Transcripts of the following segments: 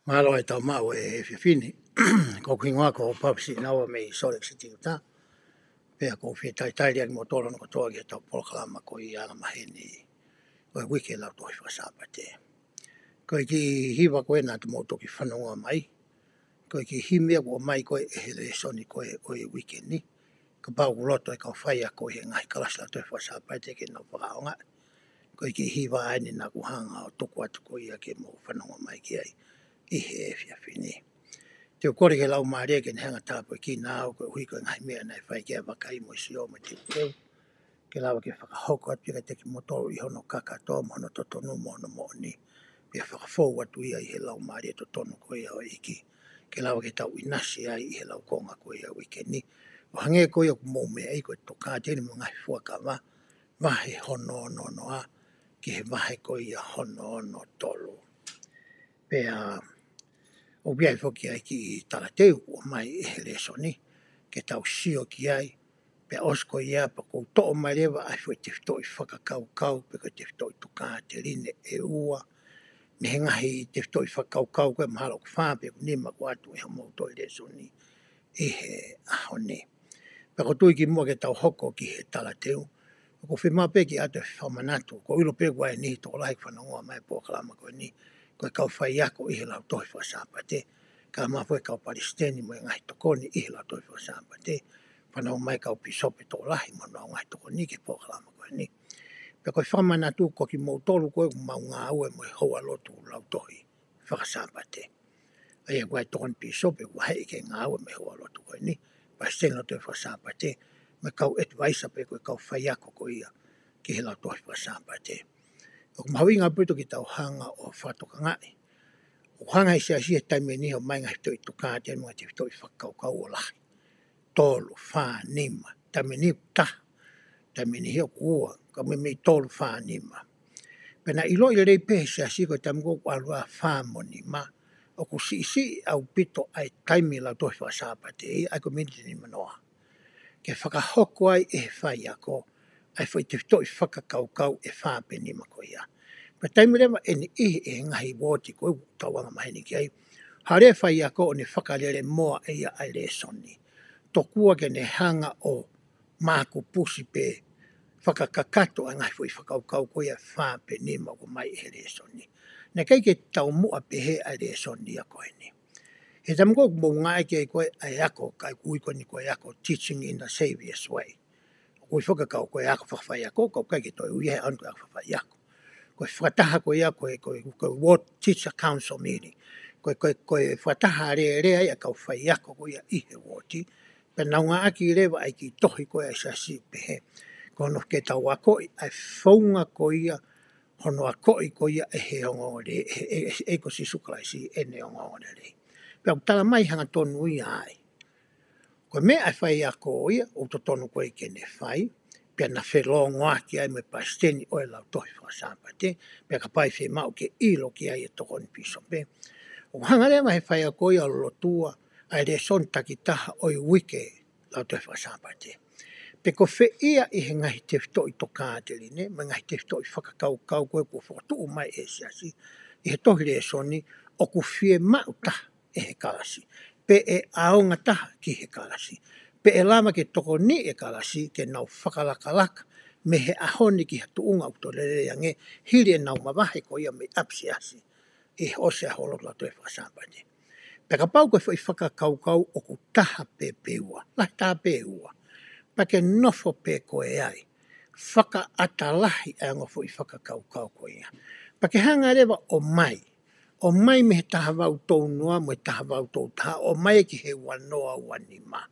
Malo e tau mau e whiwhini. Ko kingoa ko papsi nawa me i sore si tingta. Pea ko whi tai tai lia ki mo tolo no katoa ki tau polokalama ko i anga maheni. Ko e wike lau tohi whasapa te. Ko i ki hiwa ko e nā te mo toki whanonga mai. Ko i ki himea ko mai ko e hele soni ko e wike ni. Ka pau kuloto e kau whaia ko he ngahi kalasla tohi whasapa te ke nau whakaonga. Ko i ki hiwa aini nā kuhanga o toku atu ko ia ke mo whanonga mai ki ai. I he e whiawhini. Te o kore ke lau maare ke ne hanga tāpoi ki nāo ko hui ko ngai mea nei whai ke wakai mo si o me te teu. Ke lawa ke whakahoko atu ka te ki motoro i hono kakato mo hono totonu mo hono mo ni. Pia whakafou atu ia i he lau maare to tono ko ia o iki. Ke lawa ke tau inasi ai i he lau konga ko ia wike ni. O hange ko ia kumou mea i ko to kāteni mo ngai fuaka wa. Wahe hono no a. Ki he wahe ko ia hono no tolu. Pea o biai foki ai ki tarateu o mai e hele soni, ke tau sio ki ai, pe osko ia pa kou to'o mai rewa ai fwoi te whitoi whakakau, pe koe te whitoi tuka te rine e ua, me he ngahi te whitoi whakakau koe mahalo ku whāpe ku nima ku atu e hamo toi re soni, e he ahone. Pe ko tui ki mua ke tau hoko ki he tarateu, ko whimape ki atu e whamanatu, ko ilo pe guai ni toko lahi whanongoa mai po kalama koe ni, koe kau whai ako i he lau tohi whasapa te, ka mafue kau palestini mo e ngahi tokoni i he lau tohi whasapa te, whanau mai kau pisope toko lahi mo nao ngahi tokoni ke po kalama koe ni. Pe koe whamanatu ko ki mau tolu koe mau ngā ue mo e hoa lotu lau tohi whakasapa te. Ai e koe tokoni pisope wahe i ke ngā ue mo e hoa lotu koe ni, palestini lau tohi whasapa te, me kau etu vaisa pe koe kau whai ako ko ia ki he lau tohi whasapa te. O mahui ngā puto ki tau hanga o whatoka ngai. O hanga i sia taime ni o mai ngai toi tuka te mga te toi whakau kau o lahi. Tolu, wha, nima. Taime ni ta. Taime ni heo kua. Ka me mei tolu, wha, nima. Pena ilo i rei pehe sia ko taime ko alua wha mo nima. O ku si au pito ai taime lau toi whasapa te i ai ko minti ni manoa. Ke whakahoko ai e whai ako. Ai whai te toi whakakau e wha pe nima ko ia. Pa taime rewa e ni e ngahi woti koe tawanga maheni ki ai. Hare whai ako o ne whakarere moa e ia ai re soni. Tokua ke ne hanga o māku pusi pe whakakakato a ngai whai whakaukau koe a wha pe nima ko mai e re soni. Ne kai ke tau mua pe he ai re soni a koe ni. He tamu koe mo ngai ke koe ai ako, kai kui koe ni koe ako, teaching in the Saviour's way. Koe whakakau koe ako whakawhai ako, kau kai ke toi uihe anu koe ako whakawhai ako. Koe whataha koe ia koe Ward Teacher Council meeting. Koe whataha rea ia kau whai ako koe ia ihe woti. Pe naunga aki rewa ai ki tohi koe ai sasi pehe. Kono ke tau ako ai whaunga koe ia hono ako i koe ia e he ongore, e ko si sukalaisi e ne ongore re. Pe au tala mai hanga tonu ia ai. Koe me ai whai ako ia, o to tonu koe ke ne whai, pia na whelongo aki ai me pasteni o e lau tohi whasapa te, pia ka pai whi mau ke ilo ki ai e tokoni piso pe. O hangarewa he whai a koe a lotua, ai re son takitaha o i wike lau tohi whasapa te. Pe ko whi ia i he ngahi te whito i toka te line, me ngahi te whito i whakakau koe ko whakatu mai e siasi, i he tohi re soni, o ku whie mau taha e he kalasi. Pe e aonga taha ki he kalasi. Pe e lama ke toko ni e kalasi ke nau whakalakalaka me he ahoni ki hatu unga utorere ange hiri e nau mawahe ko ia me apsiasi e ose a holo la toi whasapa te. Pe ka pau koe whakakaukau o ku taha pe peua, lahi taha peua. Pa ke nofo pe koe ai, whaka atalahi e ngofo i whakakaukau ko ia. Pa ke hanga rewa o mai me he taha wau tau noa, mo he taha wau tau taha, o mai ki he wanoa wanima.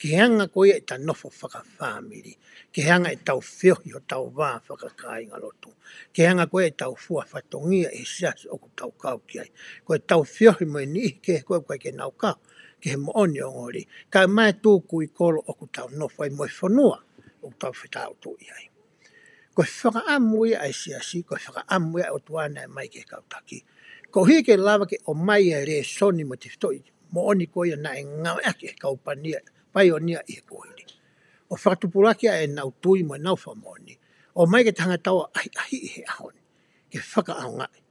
Ki hanga ko ia e ta nofo whakawhamiri. Ki hanga e tau whiohi o tau wā whakakai ngalotu. Ki hanga ko ia e tau fua whatongia e siasi o ku tau kau ki ai. Ko e tau whiohi mo e ni ke koe koe ke nau kau, ke he mooni o ngori. Ka mai tūku i kolo o ku tau nofo ai mo e whanua o ku tau whetau tū i ai. Ko whakaamu ia ai siasi, ko whakaamu ia o tuana e mai ke kautaki. Ko hi ke lava ke o mai e re soni mo te whitoi, mo oni ko ia na e ngau ake e kaupania, pai o nia i he kohiri. O whakatupulakia e nau tui mo e nau whamoni, o mai ke tanga taua ahi i he ahoni, ke whakaau ngai.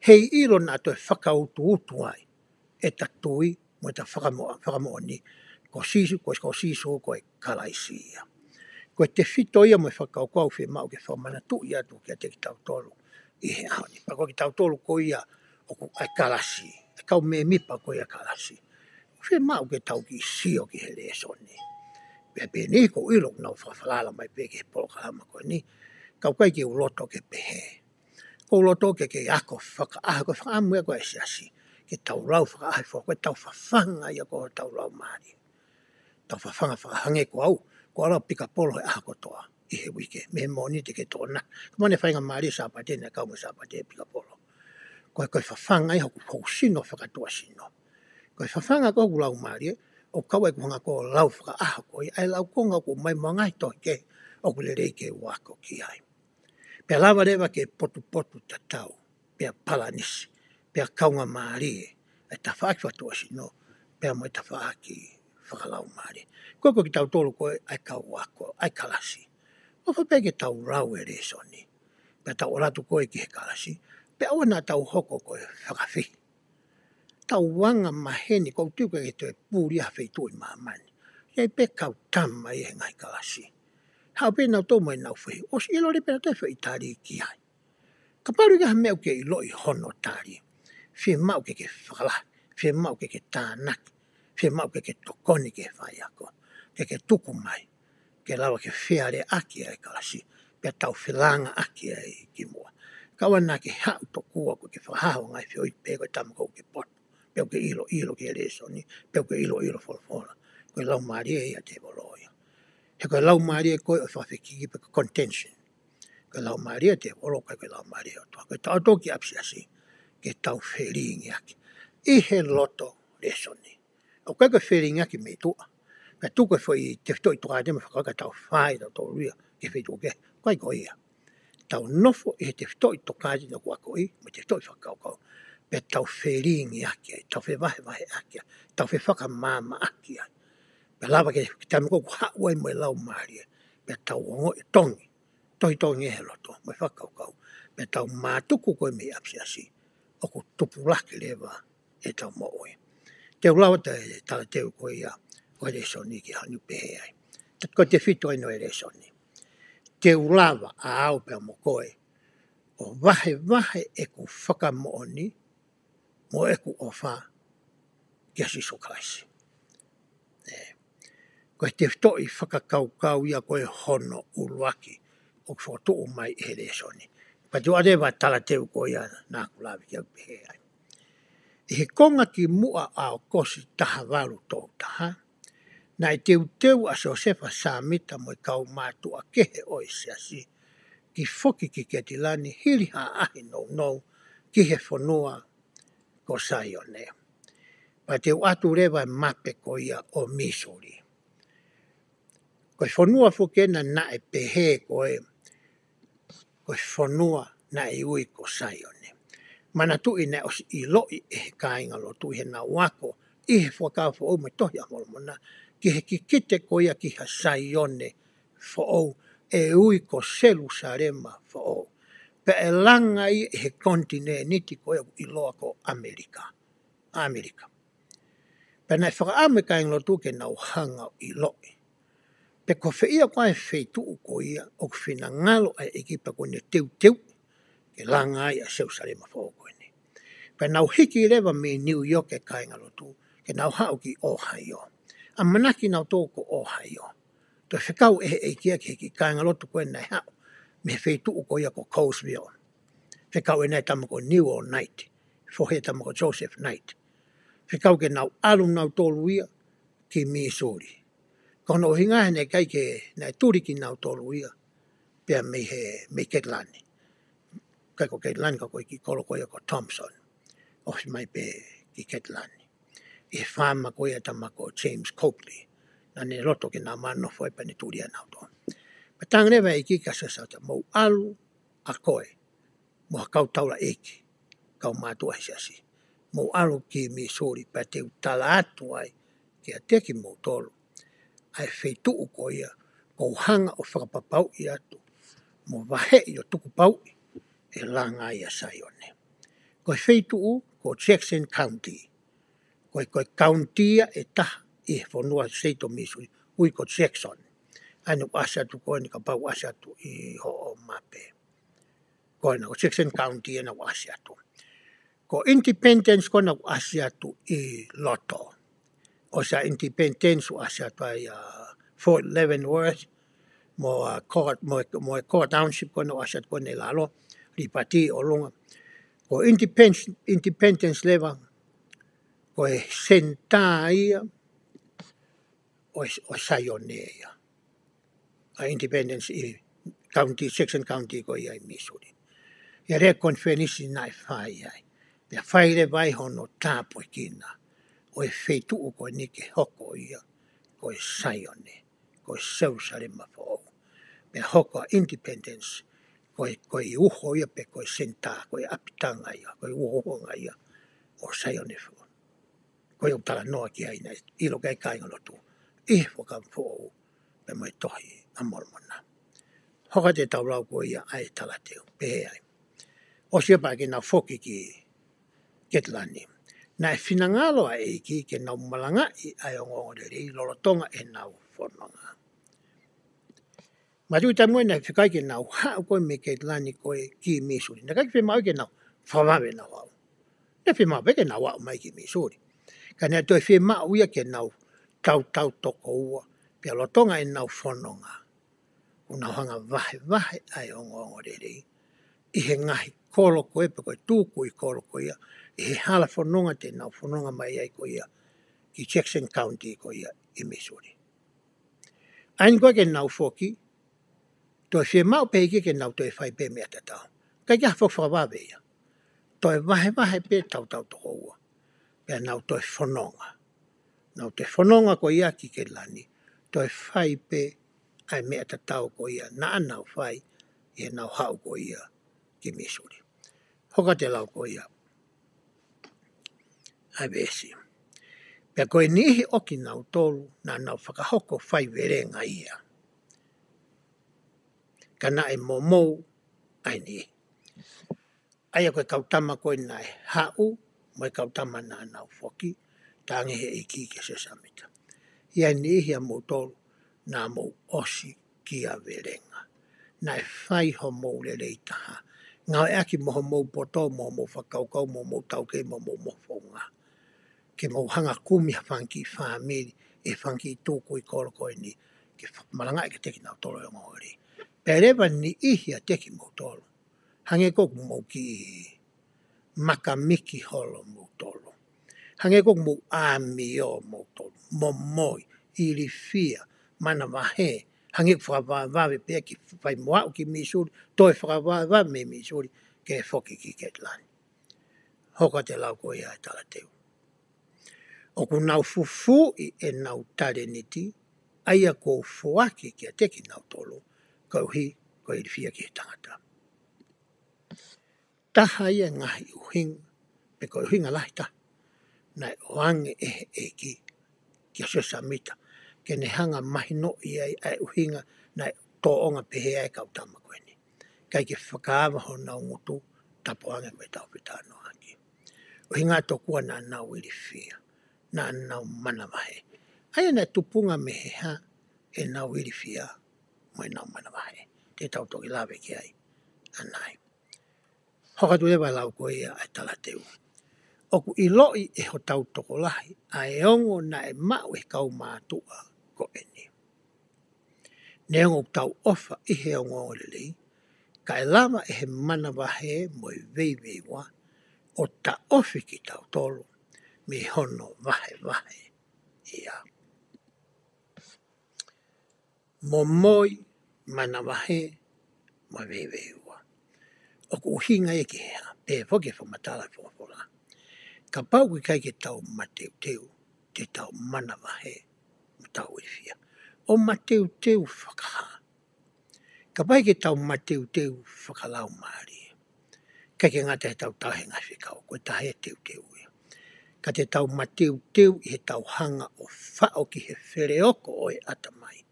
Hei ilo nā toi whakautu utu ai, e tatui mo ta whakamoa ni ko sisu ko e kalaisia. Ko te whito ia mo e whakaukau whi mau ke whamana tu ia tu kia te ki tau tolu i he ahoni. Pa ko ki tau tolu ko ia o ku ai kalasi. E kau me mipa ko ia kalasi. Whi mau ke tau ki sio ki he leso ni. Pe ni ko ilo nau whawhalala mai pe ke polo kalama ko ni. Kau kai ki uloto ke pehe. Ko uloto ke ako whakaaha ko whakaamu e ko e siasi. Ke tau lau whakaaha ko tau whawhanga ia ko tau lau maari. Tau whawhanga whakahange ko au. Ko ala pika polo e aha kotoa i he wike. Me moni te ke tōna. Kumane whainga maari sāpate na kaumu sāpate pika polo. Ko e koe whawhanga i hoku sino whakatua sino. Ko e whawhanga ko lau maari o kawa e kuhanga ko lau whakaaha ko i ai lau konga ko mai mangai to ke o kule rei ke wako ki ai. Pea lava rewa ke potu ta tau. Pea palanisi. Pea kaunga maari e ta whaaki watua sino. Pea mo e ta whaaki whakalau maari. Koe ki tau tolu koe ai kau wako, ai kalasi. O whape ke tau rau e reso ni. Pea tau oratu koe ki he kalasi. Pea awana tau hoko koe whakawhi. Tau wanga maheni kou tuka ke te pūri a whi tui maamani. Iei pe kau tama i he ngai kalasi. Hau pe nau tō mai nau whi. O si ilo re pena te whi tari ki ai. Ka paru ka meu ke ilo i hono tari. Whi mau ke whakala. Whi mau ke tānaki. Whi mau ke tokoni ke whai ako. Ke tuku mai. Ke lawa ke whiare aki ai kalasi. Pea tau whilanga aki ai ki mua. Kawana ke hau to kua ko ke whahaho ngai whioi pe koe tamako ke poto. Pea ke ilo ke reso ni. Pea ke ilo fola. Koe lau maari e ia te woloia. He koe lau maari e koe o whawhiki pe contention. Koe lau maari e te wolo koe lau maari e o tua. Koe tau toki apsiasi. Ke tau whiringi aki. I he loto reso ni. O koe whiringi aki me tua. Pea tuko foi te whitoi toka te me whakaka tau whai tau tau ria ke whitu ke. Koe ko ia. Tau nofo e te whitoi toka te na kuako i. Me te whitoi whakaukau. Pea tau whiringi aki ai. Tau wahe aki ai. Tau whakamama aki ai. Pea lava ke tamiko ku hauai mo e lau maari. Pea tau ongo e tongi. Tohi e he loto. Mo e whakaukau. Pea tau mātuku koe me apsiasi. O ku tupulaki lewa e tau mo oi. Te ulawa te tala teu koe ia. Koe reso ni ki hanu pehe ai. Ko te whito no e reso ni. Te ulawa a au pea mo koe. O wahe e ku whakamo ni. Mo e ku ofa. Ki asiso Christ. Koe te whito i whakakaukau ia koe hono uluaki. O whoto o mai e reso ni. Pa tu arewa tala teu koe ia nā kulawi ki au pehe ai. I he konga ki mua ao kosi taha waru tō taha. Na e teu a Josefa Samita mo i kau mātua kehe o i siasi. Ki foki ki ke tilani hiri ha ahi no ki he whanua ko Saione. Pa te atu rewa mape ko ia o Missouri. Ko i whanua fukena na e pehe ko i whanua na e ui ko Saione. Mana tu ina o i loi e kāinga lo tu he na wako i he whakau fo o me tohi a molomona. Ki he ki kite ko ia ki ha Saione fo o e ui ko Jerusalema fo o. Pe e langa i he kontine niti ko i loa ko Amerika. Pe na e whakaame kāinga lo tu ke nau hanga i loi. Pe ko whia koe wheitu ko ia o whina ngalo ai ekipa ko ne teu. Ke langa i a Jerusalema fo o koe ni. Pe nau hiki rewa me New York e kāinga lo tu. Ke nau hao ki Ohio. A manaki nau tōko Ohio. Te whekau e kia ki kāinga lotu koe nei hao. Me wheitu ko ia ko Colesville. Whekau e nei tamako Newell Knight. Fohe tamako Joseph Knight. Whekau ke nau alu nau tōlu ia ki Missouri. Kono hinga hene kai ke nei turi ki nau tōlu ia. Pea me Ketlani. Kai ko Ketlani ka koe ki kolo koe ko Thompson. Ofi mai pe ki Ketlani. I whama koe tamako James Copley. Na ne roto ke nā mano foi pa ne turi anau tō. Pa tangrewa e ki ka sasauta mou alu a koe. Mo kau taula eki. Kau mātua hesiasi. Mou alu ki Missouri pa te utala atu ai. Ki a teki mou tolu. Ai wheitu ko ia. Ko hanga o whakapapau i atu. Mo wahe i o tuku pau e langa i a Saione. Ko wheitu ko Jackson County. koe countia e taha i whanua seito misui ui ko Jackson. Anu asatu koe ni ka pau asatu i ho o mape. Koe na o Jackson County na asatu. Ko Independence ko na asatu i Loto. O sa Independence o asatu ai Fort Leavenworth mo Court Township ko na asatu ko ni lalo ripati o lunga. Ko Independence leva ko e senta ia o Sayonea. Independence i County, Jackson County ko ia i Missouri. Ja rea konferenisi nai whai ai. Pea whai le vai hono tāpo kina. O e whetu ko nike hoko ia. Ko e Sayone. Ko e Sausalema fōu. Pea hoko Independence. Ko e uho ia pe ko e senta. Ko e apitanga ia. Ko e uho ia. O Sayone fōu. Ko e utala noa ki aina. Ilo kai kai ngalotu. Iho kam fōu. Pe mai tohi a mormona. Hoka te tau lau ko ia ai talateu. Pehe ai. O sia pa ke na foki ki Ketlani. Na e finangalo a eiki ke nau malanga i ai o ngoreri lolotonga e nau whanonga. Matui tamui na whikai ke nau hao koe me Ketlani koe ki Missouri. Na kai whimau ke nau whamawe nau au. Na whimau ke nau au mai ki Missouri. Ka nea toi whimau ia ke nau tau toko ua. Pia lotonga e nau whanonga. Una hanga vahe ai o ngoreri. I he ngahi kolo koe pe koe tūku i kolo koe ia. I he hala whanonga te nau whanonga mai ai koe ia. Ki Jackson County koe ia i Missouri. Ain koe ke nau whoki. Toi whi mau peiki ke nau toi whai pe mea te tau. Kai kia whawhawawe ia. Toi vahe pe tau toko ua. Pea nau toi whanonga. Nau te whanonga koe ia ki ke lani. Toi whai pe ai mea te tau koe ia. Naa nau whai. Ia nau hau koe ia. Ki Missouri. Hoka te lau koe ia. Ai vesi. Pea koe nihi oki nau tolu na nau whakahoko whai verenga ia. Ka na e momou ai ni. Aia koe kautama koe na e hau. Moi kautama na nau whoki. Tangi he iki ke sesamita. Ia nihi a mou tolu na mou osi ki a verenga. Na e whai ho mou le reitaha. Ngau e aki moho mou poto, moho mou whakaukau, moho mou tauke, moho mou mofonga. Ke mou hanga kumi ha whanki whamiri, e whanki tūku i kolo koe ni, ke malanga e ke teki nau tolo e ngori. Perewa ni ihi a teki mou tolo. Hange koku mou ki makamiki holo mou tolo. Hange koku mou amio mou tolo. Momoi, ili fia, mana wahe, hangi whakawāwawe pia ki whai moau ki Missouri, toi whakawāwawe me Missouri, ke whoki ki Ketlani. Hoka te lau koe ai talateu. O ku nau fufu i e nau tareniti, aia ko fuaki ki a teki nau tolo, kau hi, ko i fia ki he tangata. Taha ia ngahi uhinga, pe ko uhinga lahi ta, na oange e ki a sesamita, ke ne hanga mahino i ai uhinga na toonga pehe ai kautama koe ni. Kai ke whakaawa ho nau ngutu tapoanga koe tau pitano aki. Uhinga tokua na nau ili fia, na nau manamahe. Aia na tupunga mehe ha e nau ili fia, moe nau manamahe. Te tau toki lawe ki ai, anai. Hoka tu ewa lau koe ia ai talateu. Oku i loi e ho tau toko lahi, a e ongo na e mau e kau mātua ko eni. Ne ongo tau ofa i he ongo o lelei, ka e lama e he mana wahe mo e veiwa, o ta ofi ki tau tolo, me hono wahe ia. Mo moi mana wahe mo e veiwa. Oku uhinga e ki hea, pe whoke whamatala whofola. Ka pau ki kai ke tau mateu, te tau mana wahe, mo tau ifia. O mateu whakaha. Ka pai ke tau mateu whakalau maari. Kai ke ngata he tau tahe ngai whikau, koe tahe teu ia. Ka te tau mateu i he tau hanga o whao ki he whereoko o e atamai.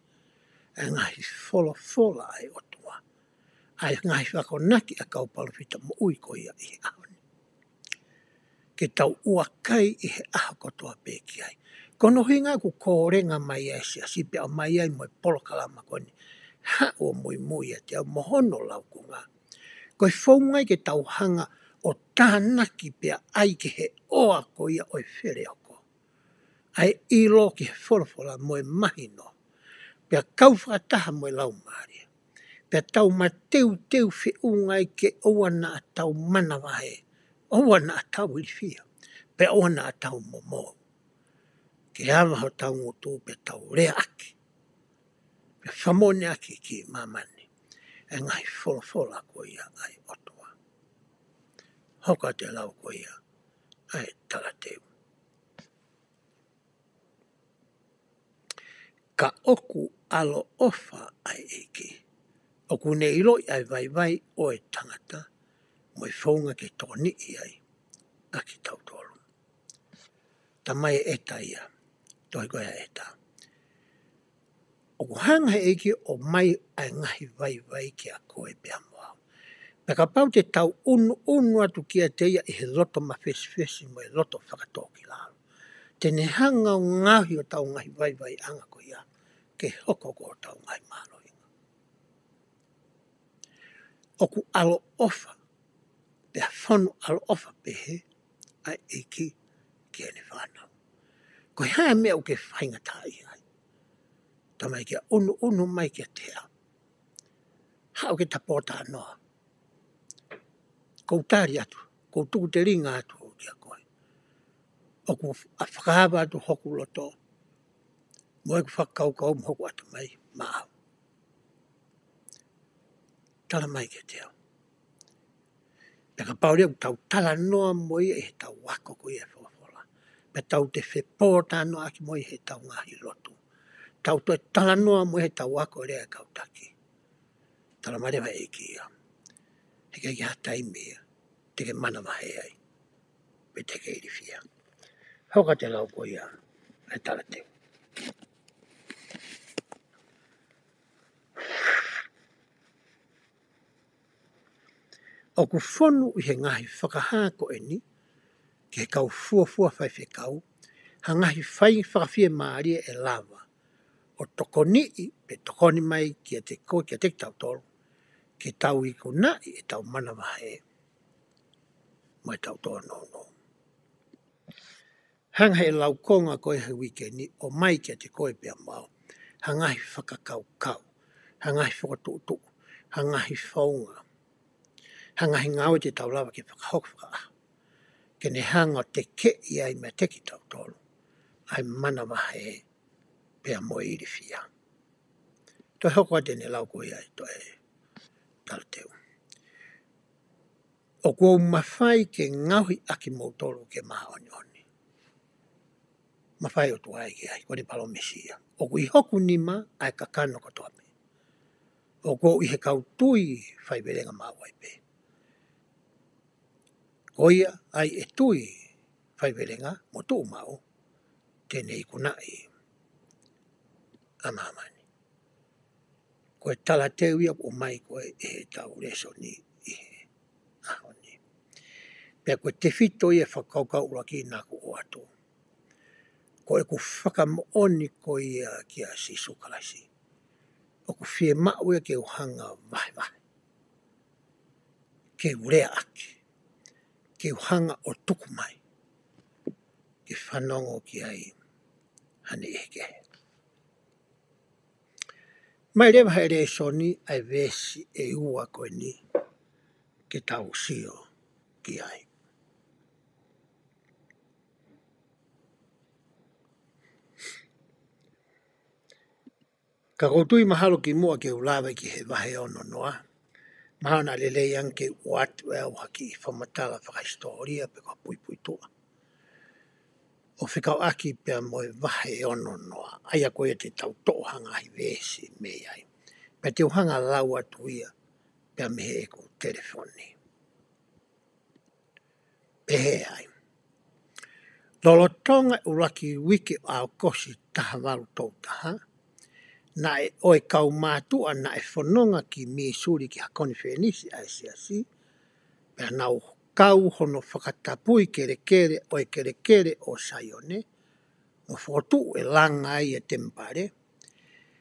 E ngahi fola ai otua. Ai ngahi whako naki a kaupalawhita mo ui ko ia i he ahoni. ke tau ua kai I he aha kotoa pēki ai. Kono hinga ku kōrenga mai ai si pe o mai ai moi polokalama koni. Ha o mui e te au mohono lau ko ngā. Koe whaungai ke tau hanga o tānaki pia ai ke he oa ko ia oi where oko. Ai ilo ki he whorowhora moe mahino. Pia kau whakataha moe lau maari. Pia tau ma teu whiungai ke oana a tau mana wahe. Oana a tau ilifia. Pia oana a tau momo. Ke awa ho tau ngotu pia tau rea aki. Pia whamone aki ki mamani. E ngai whorowhora ko ia ai otoa. Hoka te lau ko ia ai tarateu. Ka oku alo ofa ai eki. Oku ne iloi ai vai o e tangata. Moi whaunga ke tōni I ai. Aki tau tolu. Ta mai eta ia. Toi koe eta. Oku hanga he eki o mai ai ngahi vai ki a koe pia moa. Peka pau te tau unu atu kia te ia I he loto mawhesi mo e loto whakatoki lao. Tene hanga o ngahi o tau ngahi vai anga ko ia. Ke hoko ko tau ngahi malo. Oku alo ofa. Pea whanu alo ofa pehe. Ai eki ki ene whanau. Ko hea mea uke whainga tai ai. Tamai kia unu mai kia tea. Hau ke tapota noa. Kou tari atu. Kou tuku te ringa atu kia koe. Oku a whakahawa atu hoku loto. Moe ku whakaukau hoku atu mai. Maau. Tala mai kia tea. Peka paurea ku tau tala noa moi e he tau wako ko ia whawawhala. Pe tau te whepota noa aki moi he tau ngahi lotu. Tau toi tala noa moi he tau wako rea e kautaki. Tala marewa e ki ia. Heke ki hatai mea. Teke mana mahe ai. Pe teke iri fia. Hoka te lau ko ia. E tala teo. Oku whonu I he ngahi whakahako e ni. Ke he kau fuafua whai whekau. Ha ngahi whai whakawhia maaria e lava. O tokoni I pe tokoni mai kia te ko kia te tau tolu. Ke tau I kunai e tau mana wahe. Mai tau toa no. Hanga he lau konga koe he wikeni o mai kia te koe pia mau. Ha ngahi whakakau. Ha ngahi whakatutu. Ha ngahi whaunga. Ha ngahi ngau te tau lava ke whakahok whakaah. Ke ne hanga te ke I ai me teki tau tolu. Ai mana wahe pia mo iri fia. Toi hoko ate ne lau koe ai toi tarateu. O kou mawhai ke ngauhi aki mautoro ke maha onioni. Mawhai o tuai ke ai, kore palo mesia. O kui hoku nima ai kakano katoa me. O kou I he kautui whai verenga mawai pe. Koia ai e tui whai verenga mo tuu mau. Tenei kunai. Amahamani. Koe tala teu ia o mai koe e he tau reso ni I he ahoni. Pea koe te whito ia whakaukau uraki nā ku o atu. Koe ku whakamooni koe ia kia sisu kalasi. O ku whie mau ia ke uhanga vai. Ke urea aki. Ke uhanga o tuku mai. Ke whanongo ki ai. Hane eke. Mai rewa hai reso ni ai vesi e ua koe ni. Ke tau sio ki ai. Ka koutui mahalo ki mua ke ulawe ki he wahe ono noa. Mahana lele yang ke watu e au haki I whamatala whakahistoria pe ka pui tua. O whikau aki pia moe wahe ono noa. Aia koe te tau tohanga hi vesi me ai. Pea te uhanga lau atu ia pia mehe e ku telefoni. Pehe ai. Lolotonga uraki wiki au kosi taha walu tau taha. Na e oe kau mātua na e whanonga ki mi suri ki hakoni whenisi ai siasi. Pea nau kau hono whakatapui kere o kere o saione, no whotu e langa ai e tempare,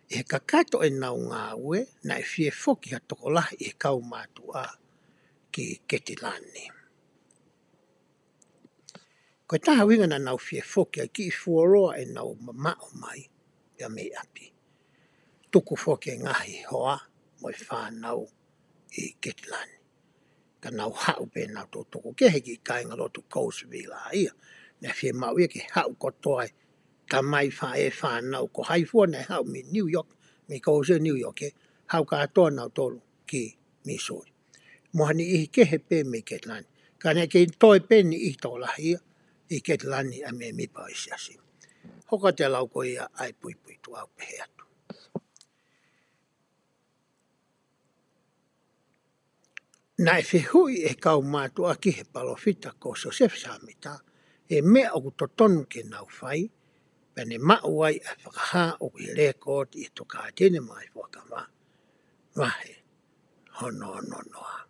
e kakato e nau ngā ue, na e fie foki ha toko lahi e kau mātua ki Ketilani. Koe taha winga na nau fie foki ai ki i fuoroa e nau mamao mai, pia mei api. Tuku foki e ngahi hoa, mo e whanau i Ketilani. Ka nau hau pe nau tō toko kehe ki kāinga lotu Coastville ia. Na fie mau ia ke hau kotoai, ka mai whanau ko haifua na hau mi New York, mi Coastville New York e, hau ka atoa nau tolu ki Missouri. Mohani ihi kehe pe me Ketilani. Ka ne ke toi peni i tō lahi ia, i Ketilani a me mipa i siasi. Hoka te lau ko ia ai pui tu au pehe atu. Na e whihui e kau mātua ki he palofita ko Joseph Samita, e mea o to tonu ke nau whai, pene mau ai a whakaha o ki rekod i to ka tene mai whakama. Wahe, hono noa.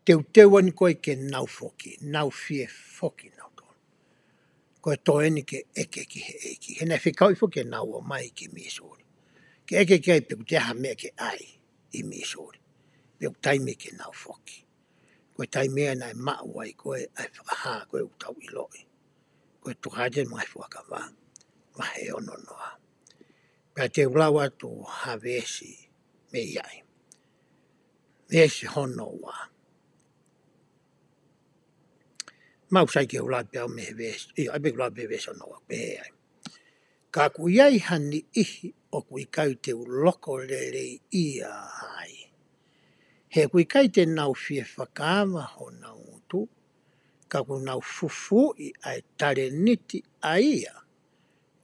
Teu ani koe ke nau foki, nau fie foki nau tonu. Koe to eni ke eke ki he eiki. He nei whikau i foki nau o mai ki Missouri. Ke eke ki ai pe kuteha mea ke ai i Missouri. Pe taime ke nau foki. Koe taimea nai mau ai koe ai whakaha koe utau i loi. Koe tukate mai whakama. Wahe ono noa. Pea te ulau atu havesi me iai. Vesi hono wa. Mau sai ke ulau pia me vesi. Ia abe ulau pe vesi ono wa. Pe iai. Ka ku iai hani ihi o kui kau te uloko lere ia hai. He kui kai te nau fie whakaama ho nau utu, ka ku nau fufu i ai tare niti a ia,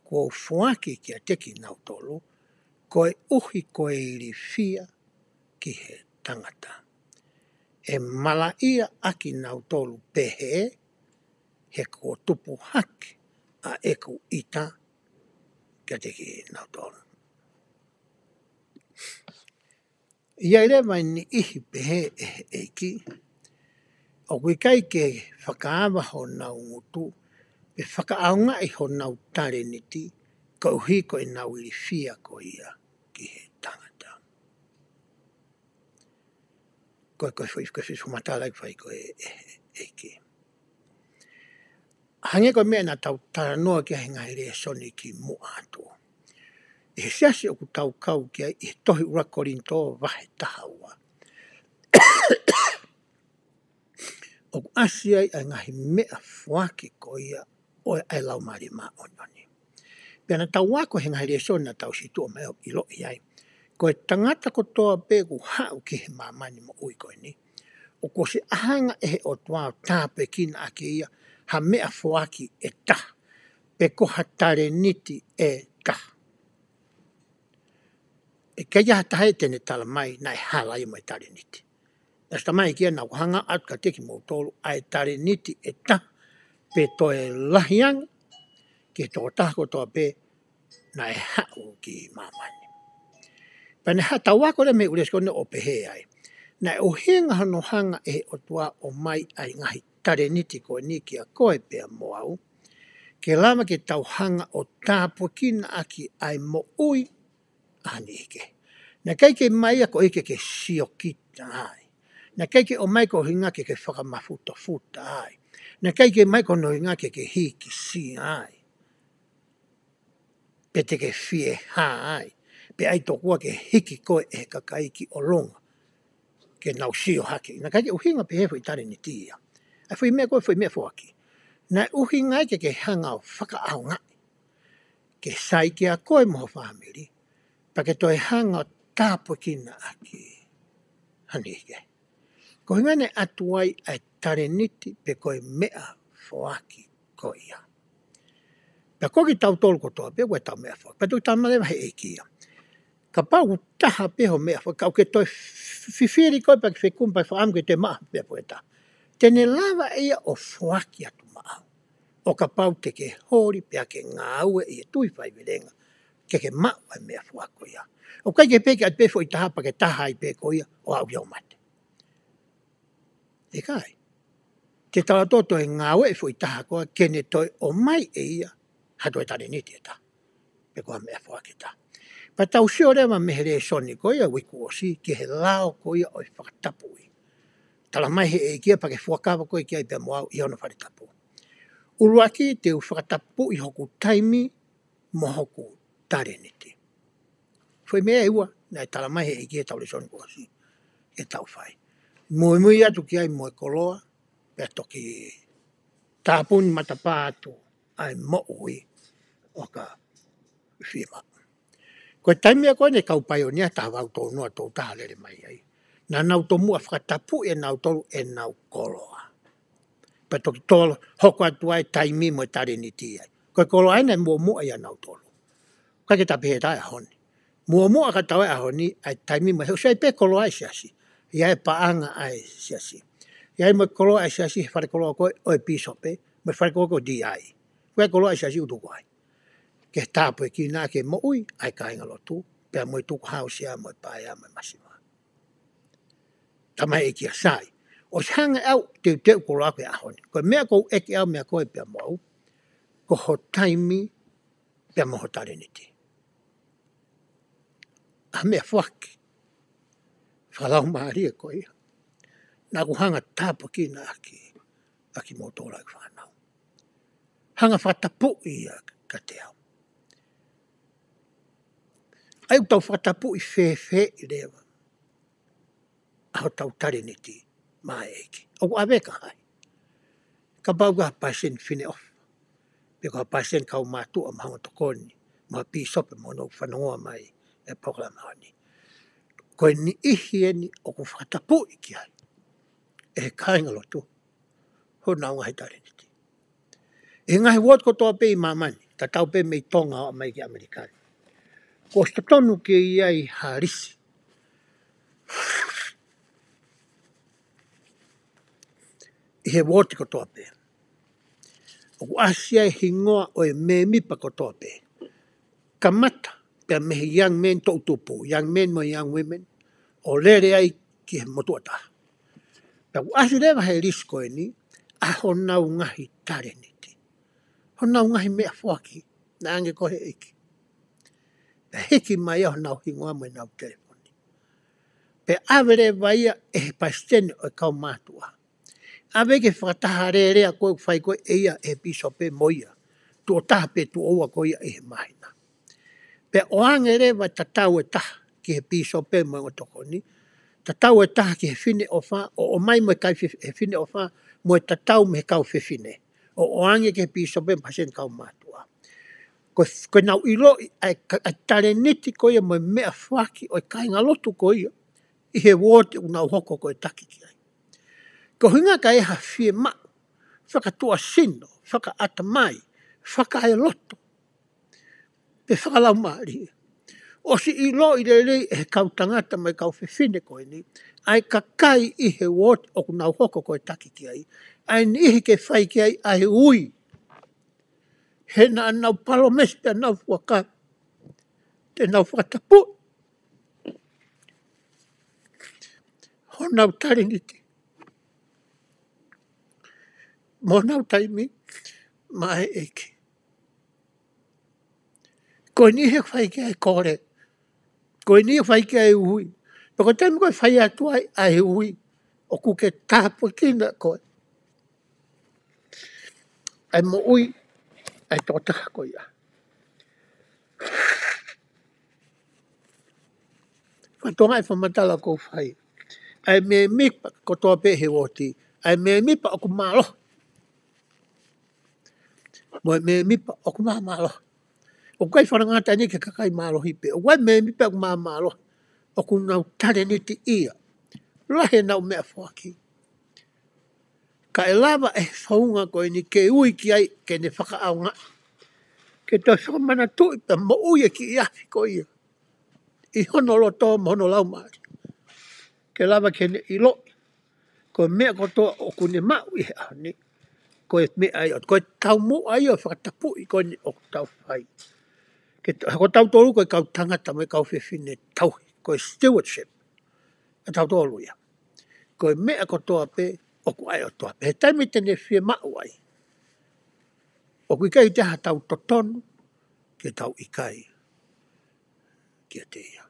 ko fuaki ki a teki nau tolu, koe uhi koe iri fia ki he tangata. E mala ia aki nau tolu pehe, he ko tupu haki a eku ita ki a teki nau tolu. Ia ere mai ni ihi pehe e eiki, o kui kai ke whakaawa ho nau ngutu, pe whakaaunga i ho nau tare niti, ka uhi ko i nau iri fia ko ia ki he tangata. Koe whifumatala i whai koe eiki. Hange koe mea na tau taranoa ki a hinga ere soni ki muato. E siasi o ku tau kau ki a i tohi ura korinto vahe tahaua. O ku asiai a ngahi mea fuaki ko ia o e ai lau mari maa onyoni. Pea na tau wako he ngahi resoni na tau situ o mai o ilo iai. Ko e tangata ko toa pegu hau ki he mamani mo ui koe ni. O ko se ahanga e he o tuao tāpe kina ake ia ha mea fuaki e ta. Pe ko hatare niti e ta. E kei ha tahe tene tala mai na e halai mai tare niti. Nasta mai kia na hanga atu ka teki mo tolu ai tare niti e ta pe toe lahiang ke tō tako toa pe na e hau ki mamani. Pane hata wako le me uresko ne o pehe ai. Na e o hinga hano hanga e o tua o mai ai ngahi tare niti ko ni ki a koe pea mo au. Ke lama ke tau hanga o tāpo kina aki ai mo ui ani ike. Na kai ke mai ako ike ke siokita ai. Na kai ke o mai ko hinga ke whakamafuta futa ai. Na kai ke mai ko no hinga ke hiki si ai. Pe te ke fie ha ai. Pe ai tokua ke hiki koe e kakaiki o longa. Ke nau sio haki. Na kai ke uhinga pe hefo i tare ni tia. A fui mea koe fui mea fuaki. Na uhinga ke hanga o whakaau ngai. Ke sai ke a koe moho whamiri. Pa ke toi hanga o tāpo kina aki. Hani ike. Ko hinga ne atuai ai tare niti pe koe mea fuaki ko ia. Pea koki tau tolu kotoa pe koe tau mea fuaki. Pa tui tamale wahe eikia. Ka pau taha peho mea fuaki. Kau ke toi fifiri koe pa ke whikumpa whaamu ke te maa pea poeta. Tene lava ia o fuaki atu maa. O ka pau te ke hori pea ke ngāue i e tui whai virenga. Ke maa ai mea fuako ia. O kai ke peke at pefo i taha pa ke taha i peko ia o au iau mate. E kai. Te tawa toto e ngāwe e fui taha koa kene toi o mai e ia. Hato e tari ni te ta. Pe koa mea whakita. Pa tau si o rewa mehere e soni ko ia wiku o si ke he lao ko ia o i whakatapui. Tala mai he e kia pa ke whakawa ko i kia i pe moau i ono wharitapu. Uruaki te u whakatapu i hoku taimi mo hoku tareniti. Foi mea iwa, nai tala mai he e kia tau le soni ko si. E tau whai. Mui atu ki ai moe koloa, pe toki tāpuni matapā atu ai mo ui o ka whima. Koe taimia koe ne kaupai o nia taha wau tō noa tō taha lere mai ai. Nā nau tō mua whakatapu e nau tolu e nau koloa. Pe toki tōlo hoko atu ai taimi mo tare ni ti ai. Koe koloa ai nei mua ia nau tolu. Kai ke tapehe tai a honi. Mua ka tau e a honi ai taimi mo. Heo sei pe koloa ai siasi. Ia e paanga ai siasi. Ia e mo koloa ai siasi whare koloa koe o e pisope. Mo whare koloa koe di ai. Koe koloa ai siasi utuko ai. Ke tāpu e ki nā ke mo ui, ai ka inga lotu, pia moi tuku hausia, moi paia, moi masima. Tamai e kia sai. O si hanga au, teu kolo aku e ahoni. Ko mea kou eke au mea koe pia mau, ko ho taimi, pia moho tareniti. A mea whaki. Whalau maaria koe ia. Nā ku hanga tāpu ki nā aki motora ki whanau. Hanga whatapu ia ka te au. Ai u tau whatapu i whewhe i rewa. Aho tau tareniti maa eki. Oku aweka hai. Ka bau ka pasen fine off. Peko pasen kau mātua mahanga tokoni. Maha pisope mo no whanongoa mai e poklama honi. Koe ni ihi eni oku whatapu i ki hai. E kāinga lotu. Ho nau ngahi tareniti. E ngahi wot ko toa pe i mamani. Ta tau pe mei tonga o mai ki Amerikani. Ko statonu ke iai harisi. I he woti ko toa pe. O ku asia e hingoa o e me mipa ko toa pe. Kamata pia mehi young men to utupu. Young men mo young women. O lere ai ki he motuata. Pia ku asia rewa he risko e ni. A ho nau ngahi tareniti. Ho nau ngahi mea whaki. Na ange ko he eki. Pe hiki mai au nau hingoa mo e nau telefoni. Pe awere vaia e he paistene o e kau mātua. Awe ke whakataha rea koe whai koe eia e piso pe moia. Tu o taha pe tu oua koe ia e he mahina. Pe o ange rewa tatau e taha ki he piso pe mo e tokoni. Tatau e taha ki he fine o wha. O mai mo e kai he fine o wha. Mo e tatau me he kau fine. O ange ke he piso pe pasen kau mātua. Ko nau ilo ai tareniti koe mo e mea whaki o e kai ngalotu koe ia. I he wote unau hoko koe taki ki ai. Ko hinga ka e ha fie ma. Whakatua sino. Whaka ata mai. Whaka e loto. Pe whakalau maari. O si ilo i rei e kau tangata mai kau whiwhine koe ni. Ai ka kai i he wote o unau hoko koe taki ki ai. Ai ni ihi ke whai ki ai ai ui. He na nau palomes pe nau whaka. Te nau whakatapu. Ho nau tariniti. Mo nau taimi. Mai eki. Koe ni he whai ki ai kore. Koe ni he whai ki ai ui. Pako taimi koe whai atu ai ui. O kuke tāpu kina koe. Ai mo ui. Ai tōtaka koe ia. Whatonga e whamatala kou whai. Ai me mipa ko toa pe he woti. Ai me mipa o ku malo. Mo me mipa o ku malo. O kai whanangata ni ke kakai malo hipe. O kai me mipa o ku malo. O ku nau tareniti ia. Lahe nau mea whaki. Ka e lava e whaunga koe ni ke ui ki ai ke ne whakaaunga. Ke tau whakamana tui pa mo ui e ki iafi ko ia. I hono lo tō mono lau maari. Ke lava ke ne ilo. Ko mea ko toa o ku ne mau i he ahani. Ko e mea ai o. Ko e tau mo ai o whakatapu i ko ni o tau whai. Ko tau tōru ko e kau tangata me kau whiwhine tauhi. Ko e stewardship. E tau tōru ia. Ko e mea ko toa pe o ku ai o toa pe tai me tene fie ma wai o ku kai te ha tau totonu ke tau ikai ke te ia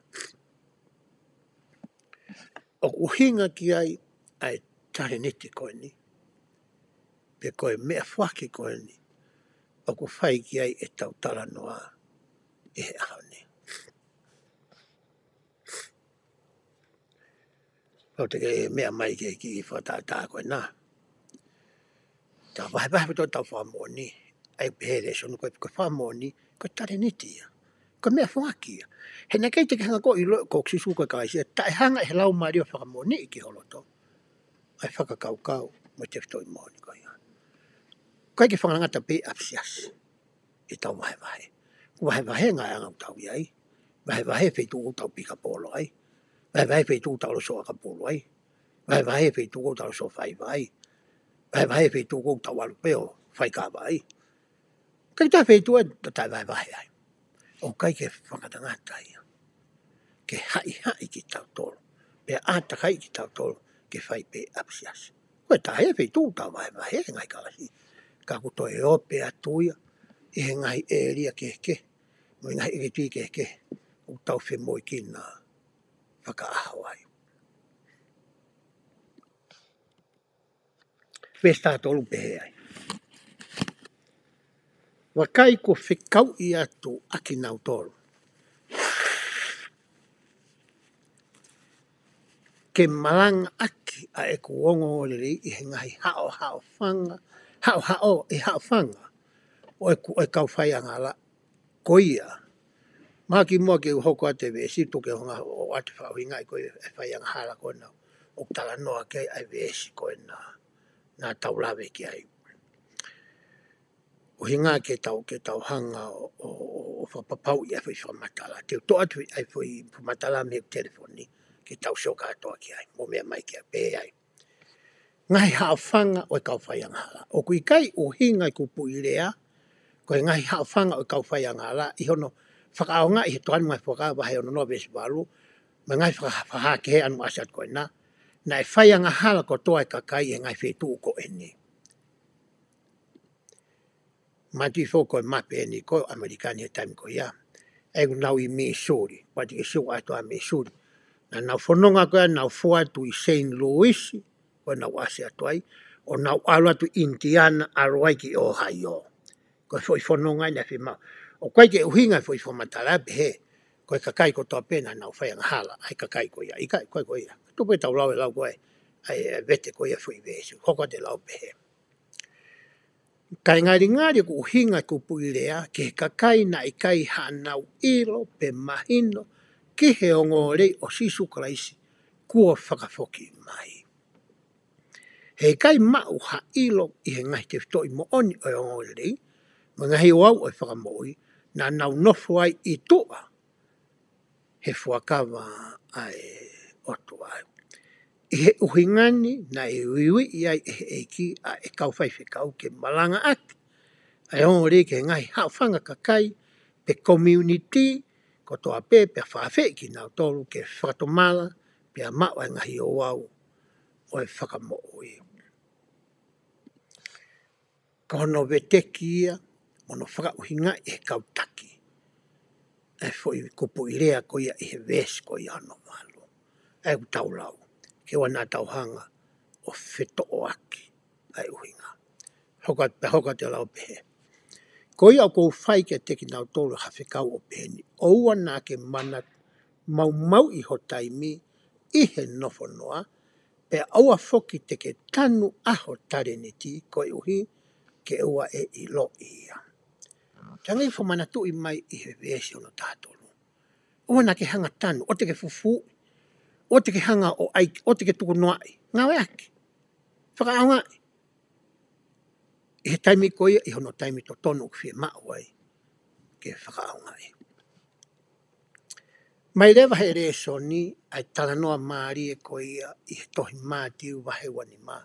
o ku hinga ki ai tare neti koe ni pe koe mea whaki koe ni o ku whai ki ai e tau tala noa e he aho ni o te ke mea mai ke ki i whatata koe nā ta vai vai to tau whamoni ai pehere sonu koe whamoni ko tare neti ia ko mea whaki ia he na kei te hanga ko i lo ko sisu koe kai sia tai hanga he lau mari o whamoni i ki holoto ai whakakau kau mo te whitoi moni koe ia kai ke whangangata pe apsias i tau vai vai ku vai vai ngai anga tau iai vai vai fe tu tau pika polo ai vai vai fe tu tau so ka polo ai vai vai fe tu tau so vai vai vai fe tu tau alu peo fai ka vai kai ta fe tu ta vai vai ai o kai ke whakatangata ia ke hai ki tau tolo pe ata hai ki tau tolo ke fai pe apsias koe ta he fe tu tau vai vai ngai ka si ka ku to e o pe atuia e ngai e ria ke mo ngai e ti ke o tau fe mo ki na whaka ahawai Pesta tolu pe ai wa kai ko whikau i atu aki nau tolu ke malanga aki a e kuongo o le i he ngai hao whanga hao e hao whanga o e kau whai angala koia maki mua ke hoko ate vesi to ke honga o ate whauhinga i koe e whai angala koe na o tala noa ke ai vesi koe na taulawe ki ai o hinga ke tau hanga o whapapau i a whi whamatala te to atu ai whi whamatala me telefoni ke tau soka atoa ki ai mo mea mai ki a pe ai ngai hao whanga o e kau whai angala o kui kai o hinga i kupu i rea koe ngai hao whanga o kau whai angala i hono whakaonga i he toan mai whaka wahe ono no vesi walu ma ngai whakaha ke he anu asat koe na na e whai angala ko toa e kakai e ngai whetu ko eni mati fo koe mape eni koe Amerikani e taimi koe ia e nau i Missouri pati ke siu ato a Missouri na nau whanonga koe nau fua tu i St. Louis koe nau ase ato ai o nau alo atu Indiana aroai ki Ohio koe fo i whanonga i na whima o koe ke uhinga fo i whamatala he koe kakai ko toa pena nau whai hala ai kakai koe ia ikai koe koe ia tupe tau lau e lau koe ai vete koe ia fo i vesu hoko te lau pehe kai ngari ku uhinga ku puirea ke kakai na ikai hanau ilo pe mahino ki he ongore o sisu kraisi kua whakafoki mai. He kai mau ha ilo i he ngai te whitoi mo oni o ongore rei, ma ngahi o au o whakamoi, na nau nofu ai i tua he fuakawa ai otu ai. I he uhingani na e wiwi i ai e eiki a e kau whaiwhikau ke malanga ati. Ai ongore ke ngai hao whanga kakai pe community ko toa pe whawhi ki nau tolu ke whakatomala pe a mau ai ngahi o au o e whakamoi. Ka hono veteki ia, mono whakauhinga e kautaki. E fwoi kupu i rea ko ia i he ves ko ia no malu. E ku taulau, ke wana tauhanga o whito o aki ai uhinga. Hoka te lau pehe. Ko ia ko whai ke teki nau tolu hawhikau o peheni. O ua nā ke mana mau i ho taimi i he nofo noa. Pe aua foki te ke tanu aho tareneti ko i uhi ke ua e i lo ia. Tangai whamana tu i mai i he vesi ono tātolu. Ua nā ke hanga tanu, o te ke fufu, o te ke hanga o aiki, o te ke tuku noai. Ngawe aki. Whakaongai. I he taimi koia, i hono taimi to tonu ki whia mauai ke whakaongai. Mai rewa he re soni, ai talanoa maari e koia i he tohi mātiu wahe wani mā.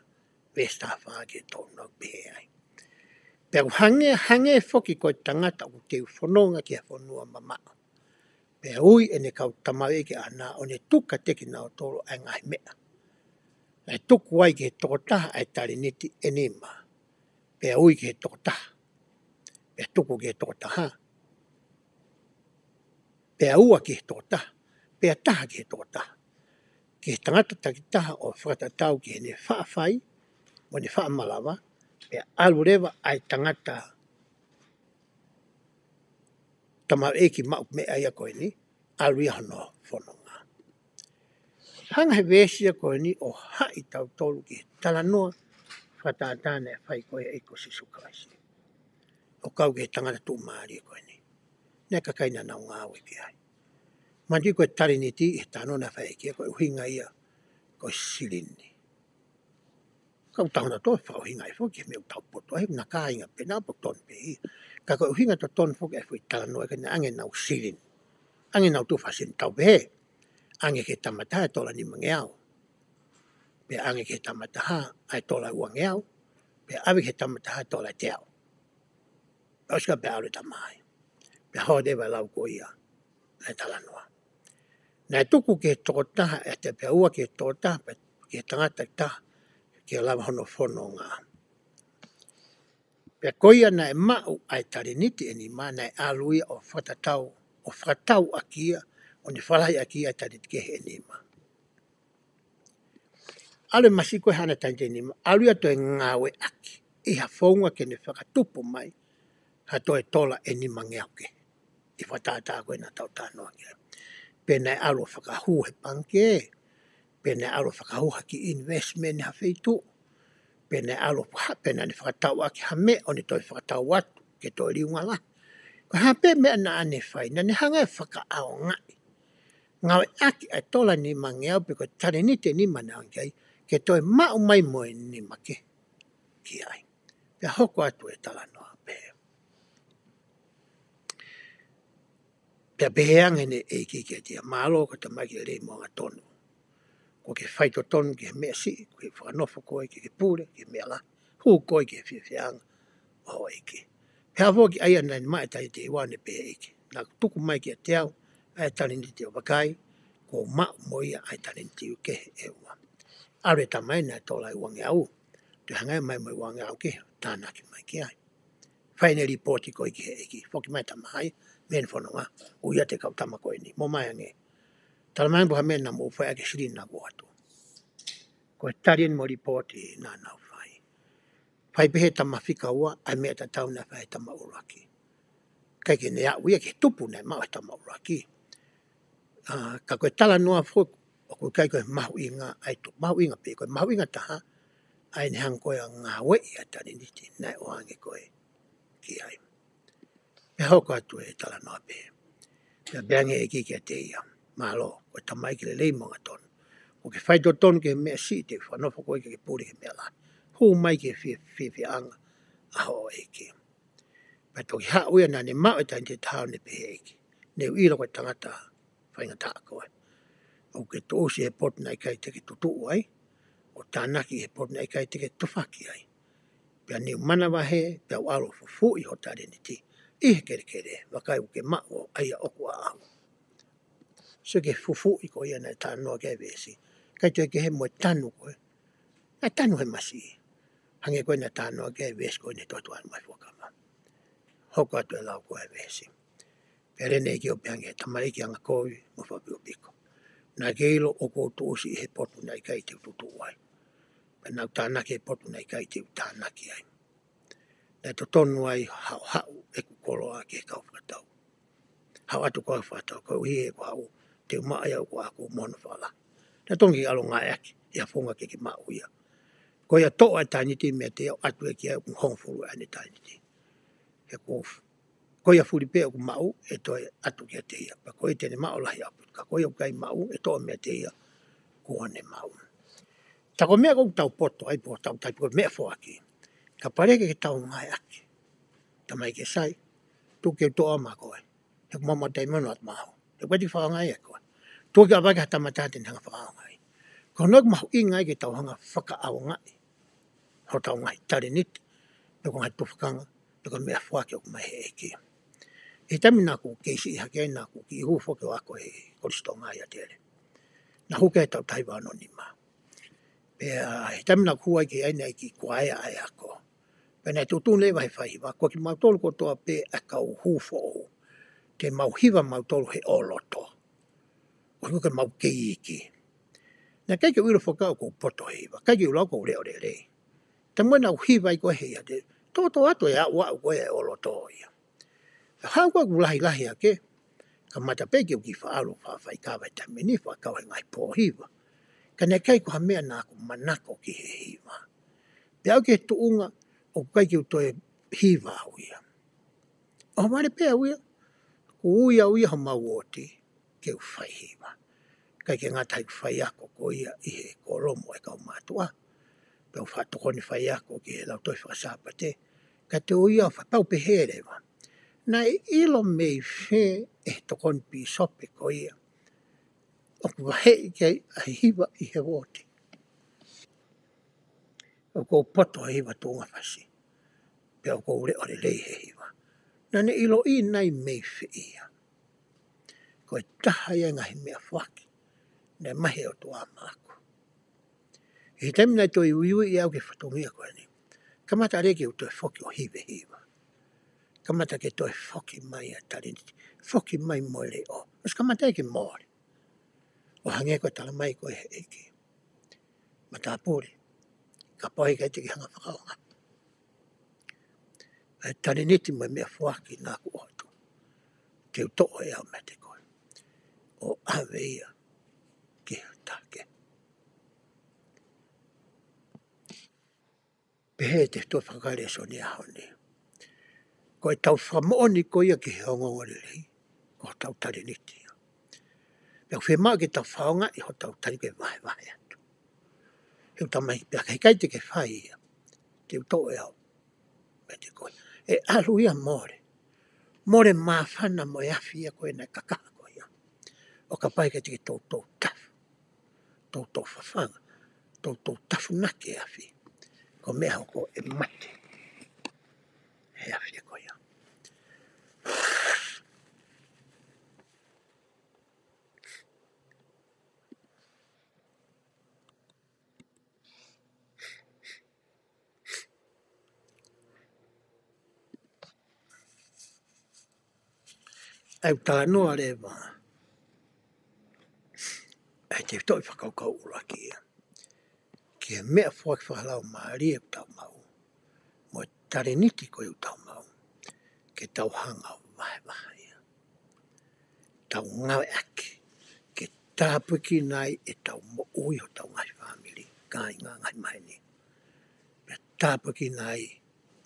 Vesta whaa ke tonu au pehe ai. Pero hange foki koe tangata o te whanonga ki a whanua mamaa. Pe ui ene kau tamawe ke ana o ne tuka teki nao toro ai ngai mea. E tuku ai ke toko taha ai tari niti enima. Pea ui ke toko taha. Pea tuku ke toko taha. Pea ua ke toko taha. Pea taha ke toko taha. Ke tangata taki taha o whakatatau ki ne whaafai, mo ne whaamalawa, pea alu rewa ai tangata tamau eki mau me aia koe ni, alu ia hono whanonga. Hanga he vēsia koe ni o hai tau tolu ki tala noa, whataatane whai koe eiko sisu kaisi. O kau ke tangata tu maari koe ni. Nea kakaina nau ngāwe ki ai. Mandi koe tari ni ti e tānona whai kia koe uhinga ia koe sirini. Kau tahuna toi whao hinga e whoki me utau poto. He na kā inga pe nā po ton pe i. Ka koe uhinga to ton whoki e whui tala noa kene ange nau sirini. Ange nau tu whasin tau pe he. Ange ke tamata e tola ni mangeau. Pe ange ke tamata ai tola uangeau. Pe awe ke tamata e tola teau. Oska pe aure tamai. Pe hoa dewa lau ko ia. Ai tala noa. Nai tuku ke tokotaha e te pe ua ke tokotaha pe ke tangata taha. Ke lawa hono whono ngā. Pea koia nai mau ai tariniti e ni mā nai aluia o whakatau akia, o ni whalai akia ai tariniti ke he ni mā. Ale masiko hana tariniti ni mā, aluia toi ngāwe aki, iha whaunga ke ne whakatupu mai, ha toi tola e ni mangeau ke, i whatata koe na tau tānoa ke. Pe nai alu whakahu he panke, pe nai alu whakahu haki investment ha wheitu, pe nai alu pe nai whakatau aki ha me, o ni toi whakatau watu, ke toi riunga la. Ko ha pe mea na ane whai, na ni hanga e whakaao ngai. Ngawe aki ai tola ni mangeau, pe ko tare ni te ni manau kai, ke toi mau mai moe ni make ki ai. Pea hoko atu e tala noa pe. Pea beheanga ne e ki ke tia, malo ko ta mai ki rei moanga tonu. Ko ke whaito tonu ke mea si, ko ke whakanofo koe, ke pure, ke mea la. Hu koe ke whiawhianga o eke. Pea woki aia nai mai tai te iwane pe eke. Nā tuku mai ki a teau, ai tani ni te wakai, ko mau moia ai tani ni te uke e ua. Are ta mai nai tola i wange au, te hangai mai mai wange au ke, tāna ki mai ki ai. Whaine ripoti koe ki he eke, woki mai tamahai, men whanonga, uia te kau tama koe ni, mo mai ange. Tala mai buha mena mo whai ake siri na kuatu. Koe tarien mo ripoti nā nau whai. Whai pehe tama whika ua, ai mea ta tau na whai tama uraki. Kai ke nea uia ke tupu nei mau e tama uraki. Ka koe tala noa whuk, o koe kai koe mahu inga, ai tu mahu inga pe, koe mahu inga taha, ai ne hang koe a ngā wei a tari niti, nai o hange koe ki ai. Me hoko atu e tala noa pe. Pea beange e ki ke te ia, malo, koe tamai ki le lei monga tonu. O ke whaito tonu ke mea si te whanofo koe ke pūri ke mea la. Hu mai ke whia anga a ho eke. Pea toki haa uia nā ne mau e tai te tāo ne pehe eke. Ne uira koe tangata whainga taa koe. O ke tōsi he potu nai kai te ke tutu ai. O tānaki he potu nai kai te ke tufaki ai. Pea ni mana wahe, pea walo fufu i ho tare ni ti. Ihe kere kere, wakai uke mao aia oku a au. So ke fufu i ko ia nai tānoa ke vesi. Kai te ke he moe tanu koe. Nai tanu he masi. Hange koe na tānoa ke vesi koe ne totuan mai fuakama. Hoko atu e lau koe vesi. Pea rene ki o peange, tamariki anga koe, mo whapi o piko. Nā keilo o kou tōsi he potu nai kai te tutu ai. Pea nau tānaki he potu nai kai te tānaki ai. Nai to tonu ai hau hau e kukolo a ke kau whakatau. Hau atu koe whakatau, koe uhi e kua au, te umaa ia kua aku mono whala. Nai tongi alo ngā eki, ia whonga ke ki maa uia. Koe ia toa e tainiti mea te au atu e ki au hongfuru ane tainiti. He kofu. Koe ia furipe o ku mau e toi atu ki a te ia. Pa koe tene mau lahi apu. Ka koe au kai mau e toa mea te ia kuane mau. Tako mea kou tau poto, ai po tau taipu mea fōaki. Ka pareke ke tau ngai aki. Tamai ke sai, tu ke toa ma koe. He kumama tei manu at maho. He kweti whao ngai e koe. Tu ke awaka hatamatate ni hanga whao ngai. Ko nok mahu i ngai ke tau hanga whaka au ngai. Ho tau ngai tari niti. Pe ko ngai tufakanga. Pe ko mea fōaki o kumai he eke. E tami nā ku keisi i hake nā ku ki ihu whoke wako he koristo ngai a tere. Nā huke e tau taiwa no ni maa. Pea he tamina kua ki aina ki kuaia ai ako. Pena tutun le vai fai wa ko ki mau tolu ko toa pe a kau hufo o. Ke mau hiva mau tolu he oloto. O ke mau ke iki. Na kai ke wilo fokau ko poto hiva. Kai ke ulau ko leo le le. Tamana hiva i ko he ya de. Toto ato ya wa ko e oloto ia. Hau ko lahi lahi ake. Ka mata pe ki fa alo fa fai ka vai tamini fa ka ngai po hiva. Kana kai ko hamea na ko manako ki he hiva. Pea ke tuunga o kai ki utoe hiva uia. O mare pea uia. Uia uia ho mau oti ke ufai hiva. Kai ke ngata i whai ako ko ia i he koromo e kau mātua. Pea whatoko ni whai ako ki he lau toi whasapa te. Ka te uia o whapau pe here wa. Na ilo mei whe e tokoni pi sope ko ia. O ku wahe i kei a hiva i he oti. O ko poto a hiva tōnga whasi. Pea o ko ure ore lei he hiva. Na ne ilo i nai mei whe ia. Ko e taha ia ngahi mea whaki. Ne mahe o toa māku. I temina i toi uiui i au ke whatongia koe ni. Kamata reke o toi whoki o hive hiva. Kamata ke toi whoki mai a tariniti. Whoki mai moere o. Mas kamata eke moore. O hange koe tala mai koe he eke. Mata pōre. Ka pohe kai te ki hanga whakaonga. E tariniti mai mea whaki nā ku oto. Te utoa e au me te koe. O awe ia. Ke take. Pehe te toi whakare so ni aho ni. Ko e tau whamooni ko ia ki he hongongore rei. Ko tau tariniti. Pea whema ke tau whaonga i ho tau tari ke vahe vahe atu. Heu tau mai pea kei kai te ke whai ia. Te uto e au. Me te koe. E alu ia more. More mawhana mo e awhi ia koe nei kakaha koe ia. O ka pai ke te ke tau tau tafu. Tau tau whawhanga. Tau tau tafu nake e awhi. Ko mea hoko e mate. He awhi e koe ia. Ai utala noa le wa. Ai te toi whakaukau ura ki ia. Ki e mea whaki whahalau maari e tau mau. Mo e tariniti koe u tau mau. Ke tau hanga vahe vahe ia. Tau ngawe aki. Ke tāpuki nai e tau mo ui ho tau ngai whamiri. Kai ngā ngai mai ni. Me tāpuki nai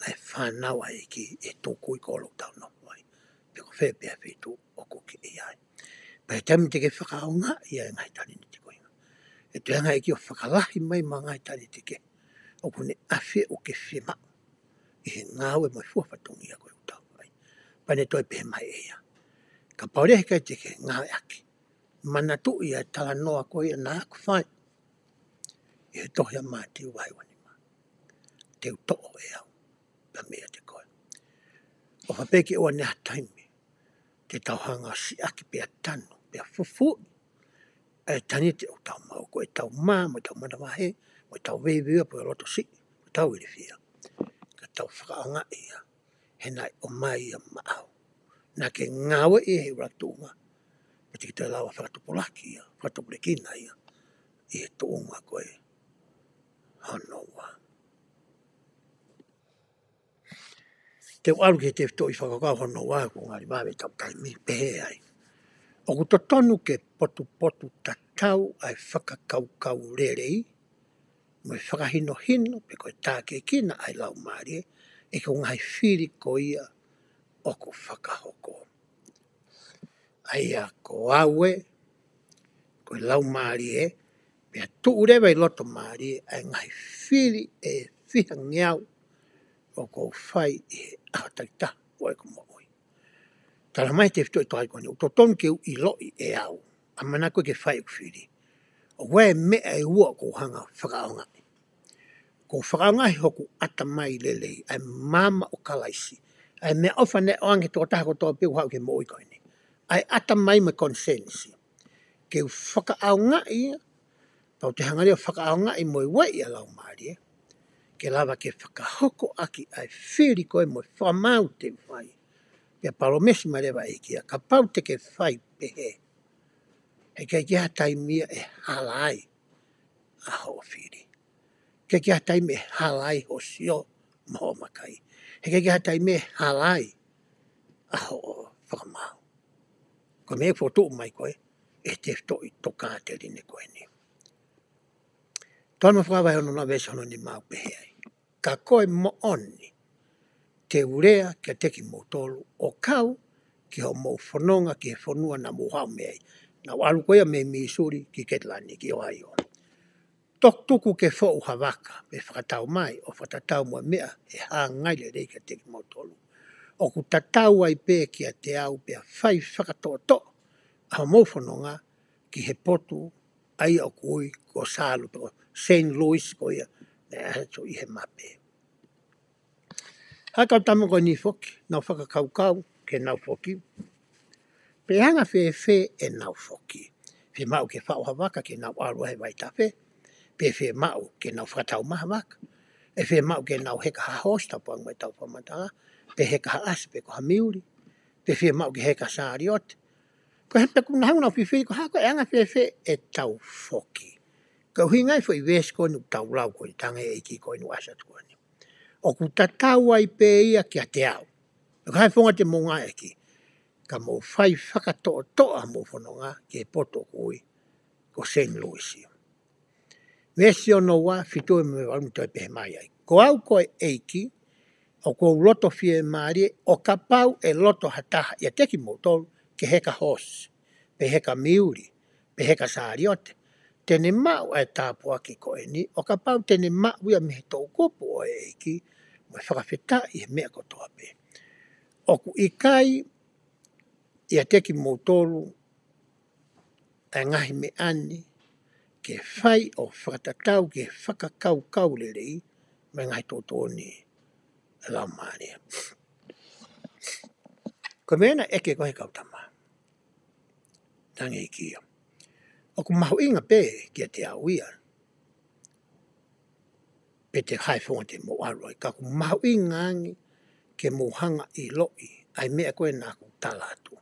ai whanawa e ki e tōkui kolo tau no mai. Peko whepea whitu o kuki e ai. Pai tami te ke whakaonga ia e ngai tariniti koe. E te anga e ki o whakalahi mai ma ngai tariniti ke. O kune awhi o ke whima. I he ngāwe mai fuafatongi a koe utau mai. Pane toi pehe mai e ia. Ka paurehe kai te ke ngāwe aki. Mana tu ia tala noa koe ia nā aku whai. I he tohi a māti uai wani ma. Te uto'o e au. Pea mea te koe. O whapeke oa nea taimi. Te tauhanga si aki pea tano. Pea fufu. E tanite o tau mau. Ko e tau mā, mo tau mana wahe. Mo tau veiwea po e roto si. Mo tau iri fia. Ka tau whakaanga ia. He nai o mai ia maau. Nā ke ngāwe e he ratunga. Pati ki te lawa whakatupolaki ia. Whakatupolekina ia. I he toonga koe. Hanoa. Te waru ke te whito i whakakau hanoa ko ngāri mawe tau taimi pehe ai. O ku totonu ke potu potu tatau ai whakakaukau rerei. Mo i whakahino hino pe koe tāke kina ai lau maari. E ko ngai whiri ko ia o ku whakahoko. Ai a ko aue, ko lau maari e, pia tu urewa i loto maari e, ai ngai whiri e whiha ngiau o ko whai i he ahataita o e ko mooi. Tala mai te whito i toai kone, o totonu ke i loi e au, a manako ke whai u whiri. O wae mea e ua ko hanga whakaonga. Ko whakaonga hi hoku ata mai lelei, ai mama o kalaisi, ai mea ofa ne oange tō taha ko tō piu hau ke mooi koine. Ai ata mai me konsensi. Ke whakaonga ia, Pau te hangaria whakaonga I moe wai a lau maari e. Ke lava ke whakahoko aki ai whiri koe moe whamau te whai. Pea palomesi ma rewa e kia, ka pau te ke whai pehe. He kei kia taimia e halai a ho whiri. Kei kia taimia e halai ho sio maho makai. He kei kia taimia e halai a ho whakamau. Ko me foto mai koe, e te toi toka te rine koe ni. Toa ma whakawai hono na vesi hono ni mau pehe ai. Ka koe mo oni, te urea kia teki mo tolu, o kau ki ho mo whanonga ki he whanua na mo hao mei. Na walu koea me misuri ki ketlani ki o ai o. Tok tuku ke fo uhawaka, me whakatau mai, o whakatau mua mea, e hangai le rei kia teki mo tolu. O ku tatau ai pē kia te au pia whai whakatoto, a mo whanonga ki he potu ai o kui ko Salu, ko St. Louis ko ia, na ahato I he mape. Haka tamo ko ni foki, nau whakakaukau ke nau foki. Pe hanga whe e nau foki. Whe mau ke whao hawaka ke nau arua he waitape. Pe whe mau ke nau whakatau maha waka. E whe mau ke nau heka ha hosta puang mai tau whamatanga. Pe heka ha asi pe ko ha miuri. Pe whe mau ke heka saariote. Ko he peku na hauna whiwhiri ko hako e anga whe e tau foki. Ko hingai fo I wes ko nu tau lau ko I tanga e ki ko inu asat ko ni. O ku tatau ai pe ia ki a te au. Ko hai whonga te monga e ki. Ka mo whai whakatoa mo whanonga ki e poto kui ko St. Louis. Wesi o no wa whitu e me waru toi pehe mai ai. Ko au ko e eiki, o ko loto fie maari, o ka pau e loto hataha ia teki mo tolu ke heka hos, pe heka miuri, pe heka saariote. Tene mau ai tāpua ki ko e ni, o ka pau tene mau ia me he tau kupu o e eiki, mo e whakawheta I he mea kotoa pe. O ku ikai, ia teki mo tolu, e ngahi me ani, ke whai o whakatatau ke whakakau le rei, me ngai tōtōni e lau maari. Ko mena eke ko he kautama. Tangi I kia. O ku mahu inga pe kia te au ia. Pe te hai whonga te mo aroi. Ka ku mahu inga angi ke mo hanga I loi. Ai mea koe nā ku talatu.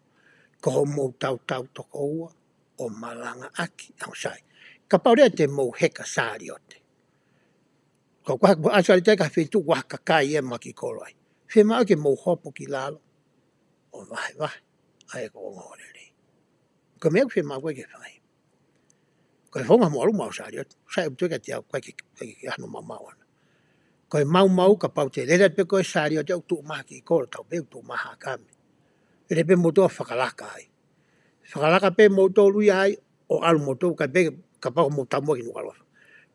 Ko ho mo tau toko ua o malanga aki au sai. Ka paurea te mo heka saariote. Ko kwa asari te ka whitu kwa kakai e maki koloi. Whe mau ke mo hopo ki lalo. O vahe. Ai ko ngore rei. Ko mea whe mau koe ke whai. Ko e whonga mo alu mau saariote. Sai utu ka te au koe ke hano mau ana. Ko e mau ka pau te lera pe koe saariote au tu maha ki kolo tau pe tu maha kame. Ele pe motoa whakalaka ai. Whakalaka pe motoa lui ai o alu motoa ka pe ka pau motoa mo ki nukalofa.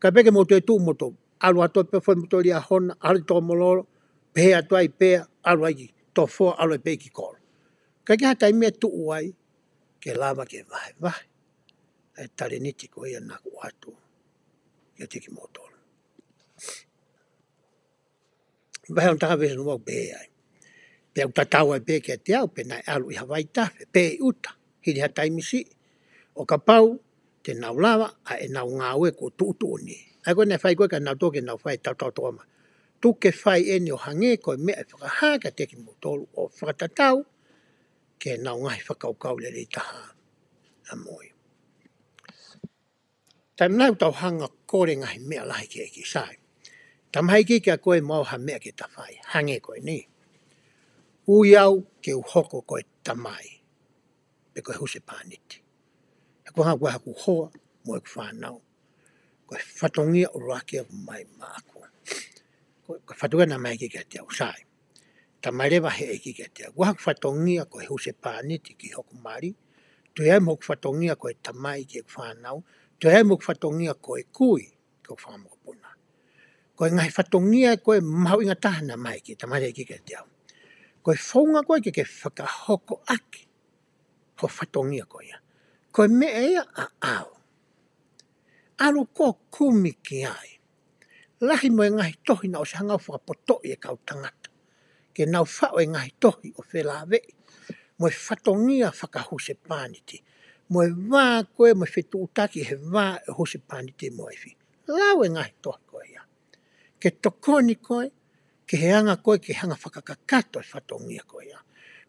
Ka pe ke motoa tu motoa. Alu ato pe foi motoa lia hona, alu to mololo, pe ato ai pe, alu ai ki to fo, alu ai pe ki kolo. Ka ki hata I mea tu uai, ke lava ke vahe. E tare niti ko ia naku atu. Ia tiki motoa. Vahe on taka vese nuau pe ai. Pe au tatau ai pe ke te au, pe nai alu I Hawaii tafe, pe uta, hiri hata imisi. O ka pau, te nau lava, a e nau ngāwe ko tuutu ni. Ai koe ne whai koe ka nau toke nau whai tau toama. Tuke whai eni o hange koe mea e whakahaka teki mo tolu o whakatatau, ke nau ngahi whakaukau le rei taha a moi. Tai nau tau hanga kore ngahi mea lahi ke eki sai. Tamhai ki kia koe mau ha mea ke ta whai, hange koe ni. Ui au ke uhoko koe tamai, pe koe huse pāniti. E koe hanga koe haku hoa, mo e ku whanau. Koe whatongia o rakia mai māku. Koe whatongia na mai ki kia te au sai. Tamai rewa he eki kia te au. Koe haku whatongia koe huse pāniti ki hoku mari. Tui ai mo ku whatongia koe tamai ki e ku whanau. Tui ai mo ku whatongia koe kui ki ku whamokopuna. Koe ngai whatongia koe mahu inga tahana mai ki tamai re eki kia te au. Koe whaunga koe ke whakahoko aki. Ho whatongia koe ia. Koe mea ia a au. Alu ko kumi ki ai. Lahi mo e ngahi tohi na o se hangau whakapoto I e kau tangata. Ke nau whao e ngahi tohi o whelawei. Mo e whatongia whakahuse pāniti. Moe vā koe mo whetu utaki he vā e hosi pani te moe fi. Lau e ngahi toa koe ia. Ke tokoni koe, ke he anga koe, ke hanga whakakakato e whatongia koe ia.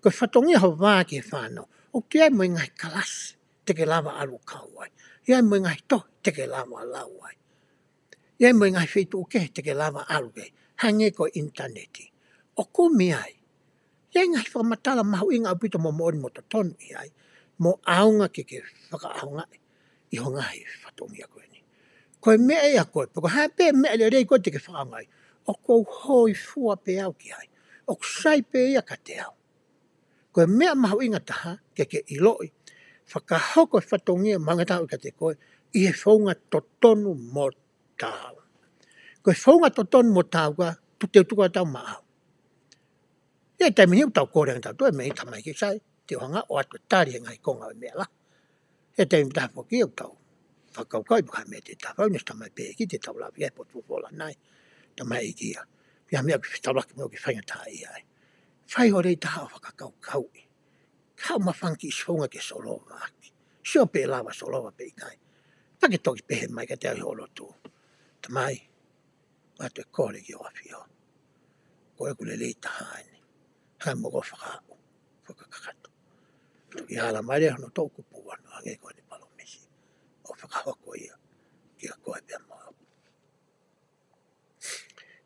Koe whatongia ho vā ki he whānau. O te ai moe ngahi kalasi, te ke lava alu kau ai. Iai moe ngahi tohi, te ke lava lau ai. Iai moe ngahi whetu uke, te ke lava alu kei. Hange koe interneti. O ko mi ai. Iai ngahi whakamatala mahu inga apito mo mooni mo tonu iai. Mo aunga ke whakaaunga i ho ngahi whatongia koe ni. Koe mea ea koe, poko hape mea le rei koe te ke whakaunga ai. O kou hoi fua pe au ki ai. O kusai pe ia ka te au. Koe mea mahu inga taha, ke iloi. Whakahoko whatongia mangatau ka te koe, i he whaunga totonu mo tau. Koe whaunga totonu mo tau ka, tu te utuka tau maau. Ia tai mihiu tau kōreng tau, tu e mei tamai ki sai. Te hanga o atu tari e ngai konga o mea la. Ia tai mi taha poki au tau. Whakaukai puka mea te tawhau, nes tamai pe ki te tau lawi e po tu wola nai. Tamai i kia. Pia mea ki tau laki mo ki whainga taha i ai. Whai ho rei taha o whakakau kau i. Kau mawhanki i shonga ke solova aki. Sio pe lawa solova pe i kai. Pake toki pehe mai ka te au holo tu. Tamai. Watu e kore ki o awhio. Koe kule rei taha ai. Hai mogo whakau. Whakakakato. Toki hala mai rea hono tōku puano. Hange koe ni palo mesi. O whakahoko ia. Kia koe pia moa.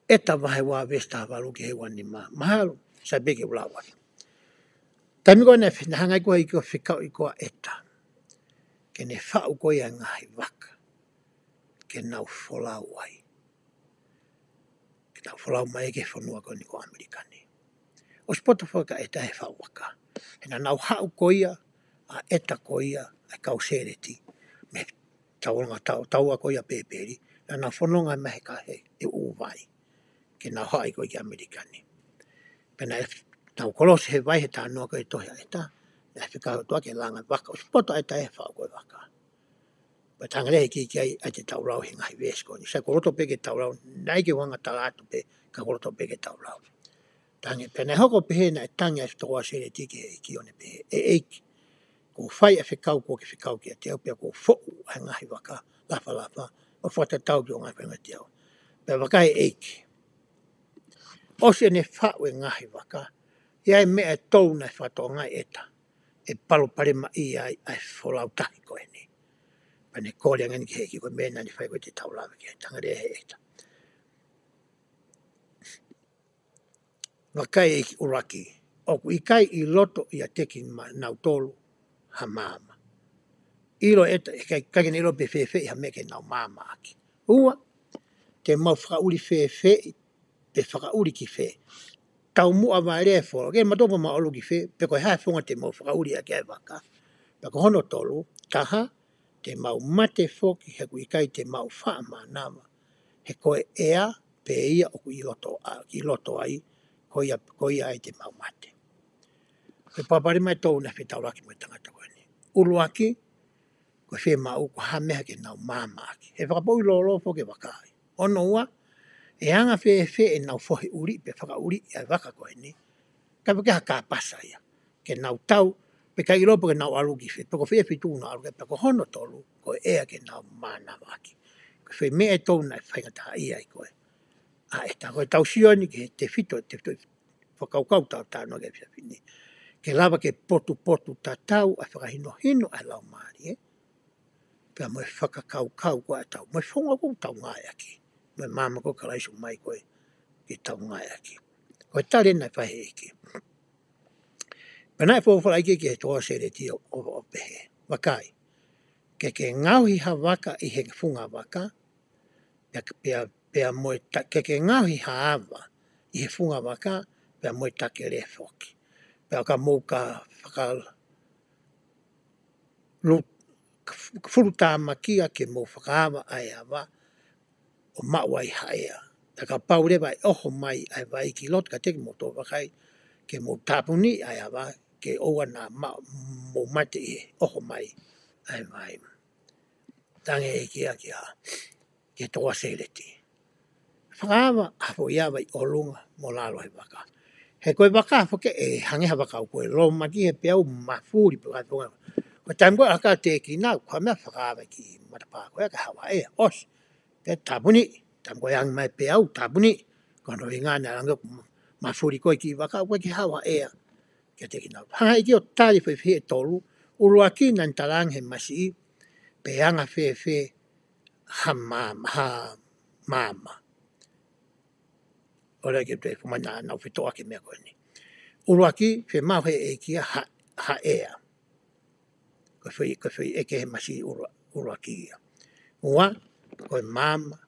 Eta wahe wā vesta waru ki he wani maa. Maharu. Sai beke ulawa. Taimi koe ne hangai koe i koe whikau i koe eta. Ke ne whau koe a ngahi waka. Ke nau wholau ai. Ke nau wholau mai ke whanua koe ni ko Amerikani. O spota whaka eta he whau waka. Hena nau hau koia, a eta koia, a kau sereti. Me tauranga taua koia peperi. Na nau whanonga mehe ka he e uwai. Ke nau hai koe ki Amerikani. Pena e nau kolosi he vai he tānua koe tohia eta. Na whikau toa ke langa waka. O spota eta he whau koe waka. Pa tangare ki ai a te taurau he ngahi vesko. Ni sa koroto pe ke taurau. Nai ke wanga talatu pe ka koroto pe ke taurau. Tangi pena hoko pehe na e tangi a toa sere tiki e ki one pehe. E eiki. Ko whai a whikau ko ke whikau ki a te au pia ko fo'u a ngahi waka. Lafa lafa. O whata tau ki o ngahi whenga te au. Pea waka e eiki. Ose ne whau e ngahi waka. Ia e mea tau na whato ngai eta. E palo pare ma i ai wholau tahi koe ni. Pane kore ngani ki heki koe mena ni whai koe te tau lawe ki he tangare he eta. Wakai e ki uraki. Oku i kai i loto i a teki nau tolu ha mama. Ilo eta, kai ilo pe whewhe ha meke nau mama aki. Ua, te mau whakauri whewhe, pe whakauri ki whe. Tau mua vai rea whoro, kei matopa ma olu ki whe, pe koe hae whunga te mau whakauri a kia waka. Pe ko hono tolu, taha, te mau mate whoki, he kui kai te mau wha ma nama. He koe ea, pe ia oku i loto ai, koe ia ai te mau mate. Koe papari mai tau na whetauraki mo tangata koe ni. Uruaki, koe whe mau ko hameha ke nau mamaki. He whakapau i lolofo ke wakai. Ono ua, e anga whe e nau whohi uri, pe whakauri i ai waka koe ni. Kai pake haka pasa ia. Ke nau tau, pe kai ilopo ke nau aluki whe. Peko whe whitu na aluki, peko hono tolu, koe ea ke nau manawaki. Koe whe mea e tau na whaingata ia i koe. A eta koe tau sioni ke te whito, te whakaukau tau tāno ke whiawhini. Ke lava ke potu ta tau, a whakahino a lau maari, Pea moe whakakau koe a tau. Moe whonga kou tau ngai aki. Moe mama ko kalaisu mai koe ki tau ngai aki. Koe tare nai whahe eki. Pena e whawhara ike ke he toa sere ti o pehe. Wakai. Ke ngauhi ha waka i he whunga waka. Pea moe ke ngauhi ha awa i he whunga waka. Pea moe take re whoki. Pea ka mou ka furuta makia ke mou whakaawa ai awa o maua i haea. Ta ka paurewa e oho mai ai vai ki lot ka teki mo tō wakai ke mou tāpuni ai awa ke oua nā mou mate i oho mai ai vai. Tange e kia ke toa sereti. Whakaawa hafo iawa i olunga mo lalo he waka. He koe waka hafo ke e hangeha waka o koe lo maki he peau mafuri pe kai whunga. Ko tango aka te ki na kwa me whakawe ki matapa koe ka hawa e os. Ke tabuni, tango yang mai pe au tabuni. Kono i ngana langa mafuri koe ki waka koe ki hawa e a. Ke te ki na. Hanga iki o tali whi whi e tolu. Urua ki nan talang he masi pe anga whi ha mama. Ora ke te fumana na whitoa ke mea koe ni. Urua ki whi mau he e kia ha ea. Ko whi eke he masi urua ki ia. Ua, koe mama,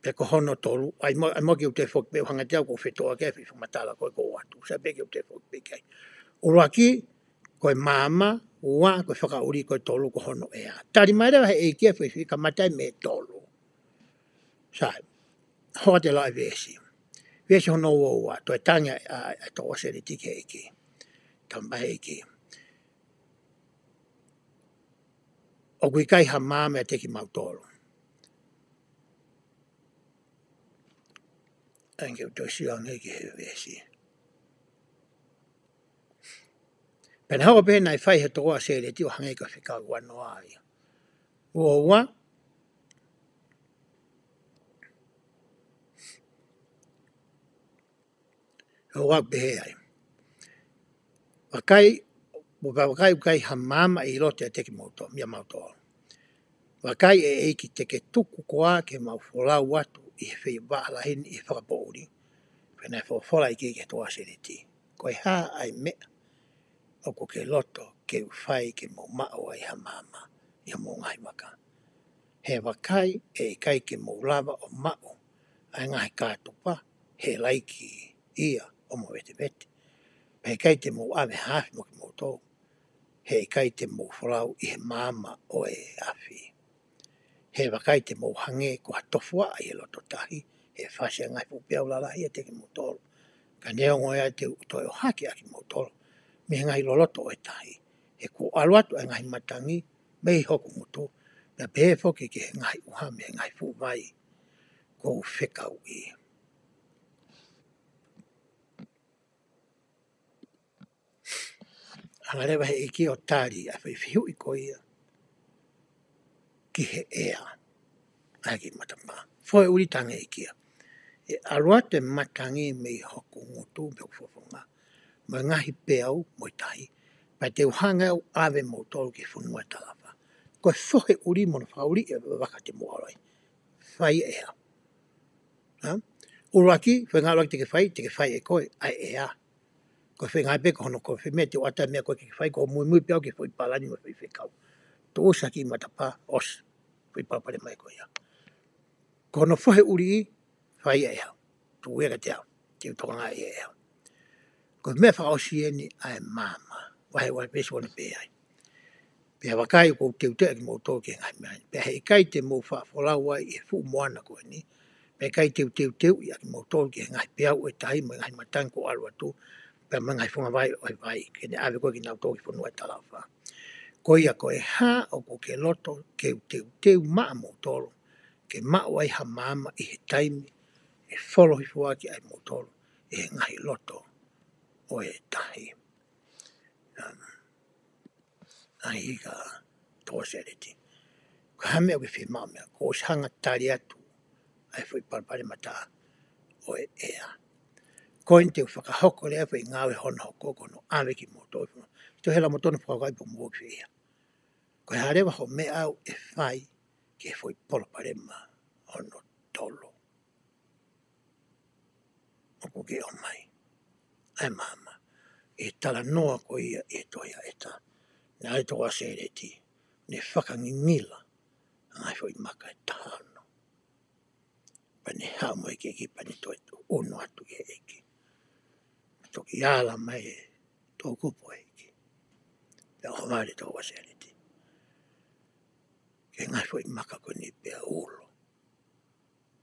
pe ko hono tolu, ai mo ki te whok pe hanga te au ko whitoa ke whi whamatala koe ko atu. Sa pe ki te whok pe kei. Urua ki, koe mama, ua, koe whakauri koe tolu ko hono ea. Tari mai rewa he e kia whi ka matai me tolu. Sai, hoa te lai vesi. Vesi hono ua, toi tanga a to wasere tike eki. Tamba eki. O kui kai ha mama e teki mau tolu. Anke toi siang eki he vesi. Pena hawa pe nai whai he toa sere ti o hangai ka whikau wanoa ia. Ua, ua behe ai. Wakai ha mama i lote a teki mauto, mia mauto. Wakai e eiki teke tuku koa ke mau wholau watu i he whi waala hini i whakapouri. Pena e whola i ke toa sere ti. Koe ha ai mea. O ko ke loto ke whai ke mau mao ai ha mama. Ia mo ngai waka. He wakai e kai ke mau lava o mao. Ai ngai kātupa he laiki ia o mo vete vete. He kai te mau ave hafi mo ki mau tō. He kai te mau wholau i he mama o e afi. He wakai te mau hange ko hatofua ai e loto tahi. He whasea ngai pupiau lalahi e teki mau tōlo. Ka neo ngoi ai te utoi o haki aki mau tōlo. Me ngai loloto o e tahi. He ko aluatu ai ngai matangi mei hoku mutu. Pea pehe foki ki he ngai uha me ngai fu vai. Ko whikau i. Hangarewa he iki o tāri a whiwhiu i ko ia. Ki he ea. Ai ki matapa. Foe uri tange i kia. E arua te matangi mei hoku mutu me ufofonga. Mo ngahi peau mo i tahi. Pai te uhanga au ave mo tolu ki funua talawa. Ko fohe uri mono whauri e waka te moaroi. Whai ea. Uraki, whenga uraki teke whai e koe, ai ea. Ko whenga pe ko hono ko wheme te wata mea koe ki whai ko mui peau ki whui palani mo whui whekau. To osa ki matapa os. Whui papare mai koe ia. Ko hono fohe uri i, whai ea. Tu wera te au. Te utonga e ea. Ko mea whakaosi e ni ai mama. Wahe wai pesi wana pe ai. Pea wakai ko te utea ki mo tō ki ngai mea. Pea hei kai te mo whaafolau wai e fu moana koe ni. Pea kai teu i aki mo tō ki ngai peau e tahi mo ngai matang ko alu atu. Pea mangai funga vai o he vai. Kene ave koe ki nau tō ki funua e talawha. Ko ia koe ha o ko ke loto ke teu maa mo tōlo. Ke maa wai ha mama i he taimi. E wholo hi fuaki ai mo tōlo. E ngai loto o e tahi. Ai ika tō sereti. Ko hame o ke whi maa mea. Ko hanga tari atu. Ai fui parpare mata o e ea. Koin te whakahoko lea whi ngawe hona hoko kono awe ki mo tōwhi. Sto hela mo tōna whakakai po mua ki ia. Ko harewa ho me au e whai ke fui polo parema ono tolo. O ko ke o mai. Ai mama. E tala noa ko ia e toia e ta. Nā e toa sereti. Ne whakangingila. Ngai fui maka e tahano. Pane hao mo eke ki pane toi ono atu e eke. Toki ala mai e tō kupo eke. Pea haware tō wasereti. Ke ngai fui maka ko ni pea ulo.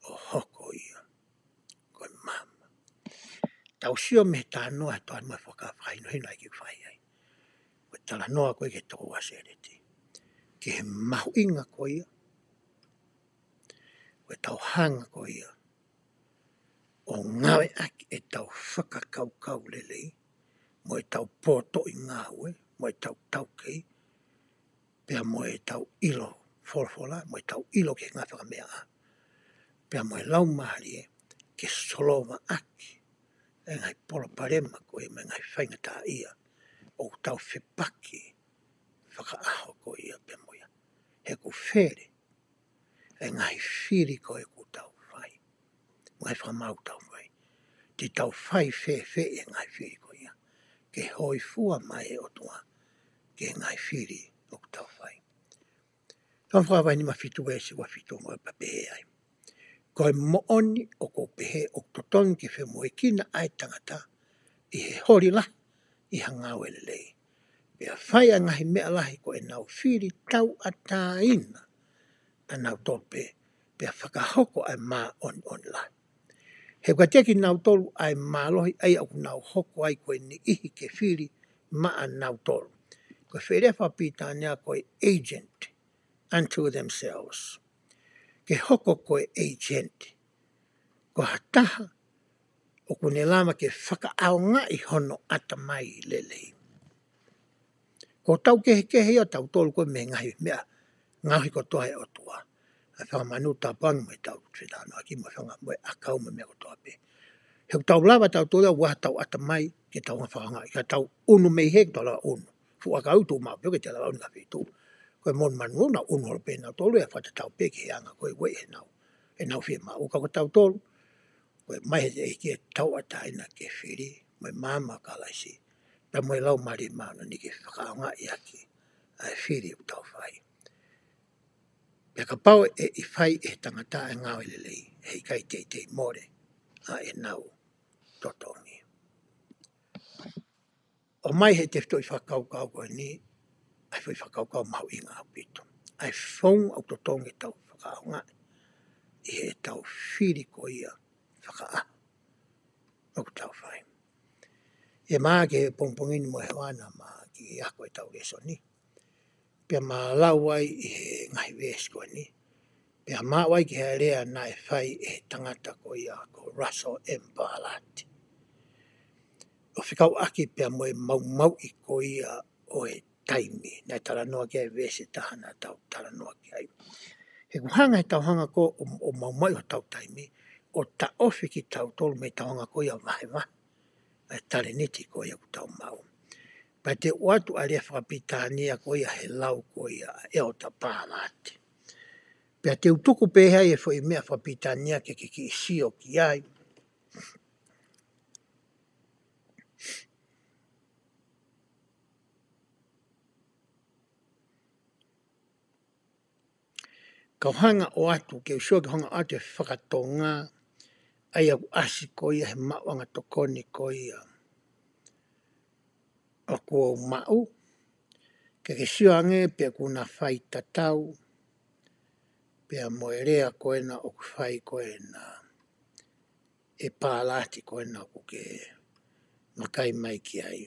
O hoko ia. Koe mama. Tau sio me tā noa e toa noa whakawhai no hina ki whai ai. Koe tala noa koe ke tō wasereti. Ke he mahu inga ko ia. Koe tau hanga ko ia. O ngawe aki e tau whakakaukau lelei. Mo e tau poto i ngāwe. mo e tau kei, pea mo e tau ilo folfola, mo e tau ilo ke ngā whakamea a. Pea mo e lau mahari e, ke solova aki, e ngai polo parema koe, me ngai whainga tā ia, o tau whipaki, whakaaho ko ia pea mo ia. He ku where, e ngai whiri koe ku tau whai, ngai whamau tau whai. Te tau whai whe e ngai whiri ko ia. Ke hoi fua mai e otua, ke ngai whiri o ku tau whai. Tau whakawai ni mawhitu e si wafitu mo e papehe ai. Koe mooni o ko pehe o totoni ke whe moe kina ai tangata, i he hori la, i hangau ele lei. Pea whai a ngahi mea lahi ko e nau whiri tau a tāina, a nau tolpe, pea whakahoko ai mā on lahi. He kwa teki nau tolu ai mālohi ai au nau hoko ai koe ni ihi ke whiri maa nau tolu. Koe wherefa pita nea koe agent unto themselves. Ke hoko koe agent. Ko hataha o kune lama ke whakaao ngā i hono ata mai lelei. Ko tau kehe o tau tolu koe me ngahi mea ngahi ko toa e o tua. A whakamanu tā pangu me tau tūtano aki mo whanga moe akau me mea ko toa pe. He tau lava tau toa waha tau ata mai ke tau ngā whakanga. Ka tau unu mei he ke tau lava unu. Fu aka utu mau pio ke te lava unu ka whitu. Koe mon manu na unu holo pe nau tolu e whata tau pe ke anga koe wei he nau. E nau whia mau ka ko tau tolu. Koe mai he e ke tau ata ina ke whiri. Moe māma ka laisi. Pea moe lau mari mauna ni ke whakaonga i aki. Ai whiri u tau whai. Pea ka pau e i whai e tangata e ngāo ele lei. Hei kai te more. A e nau totongi. O mai he te whito i whakaukau koe ni. Ai whai whakaukau mau i ngā pito. Ai whong au totongi tau whakaonga. I he tau whiri ko ia whakaa. O tau whai. E maa ke pongpongini mo he wana maa ki ako e tau reso ni. Pea maa lau ai i he ngahi ves koe ni. Pea maa wai ki he rea na e whai e tangata ko ia ko Russell M. Barlett. O whikau aki pea mo e mau i ko ia o e taimi. Nai taranoa ki ai ves e tahana tau taranoa ki ai. He kuhanga he tau hanga ko o mau o tau taimi. O ta ofi ki tau tolu me tau hanga ko ia vahe vahe. E tare niti ko ia ku tau mau. Pa te watu a rea whakapitania ko ia he lau ko ia e o ta pālate. Pea te utuku pēhea e fo i mea whakapitania ke ki isio ki ai. Kau hanga o atu, ke usua ke hanga atu e whakatonga, ai au asi ko ia he mawanga tokoni ko ia. O kua mau, ke sio ange pia kuna whai tatau, pia moerea koe na o whai koe na e pālati koe na o ke makai mai ki ai.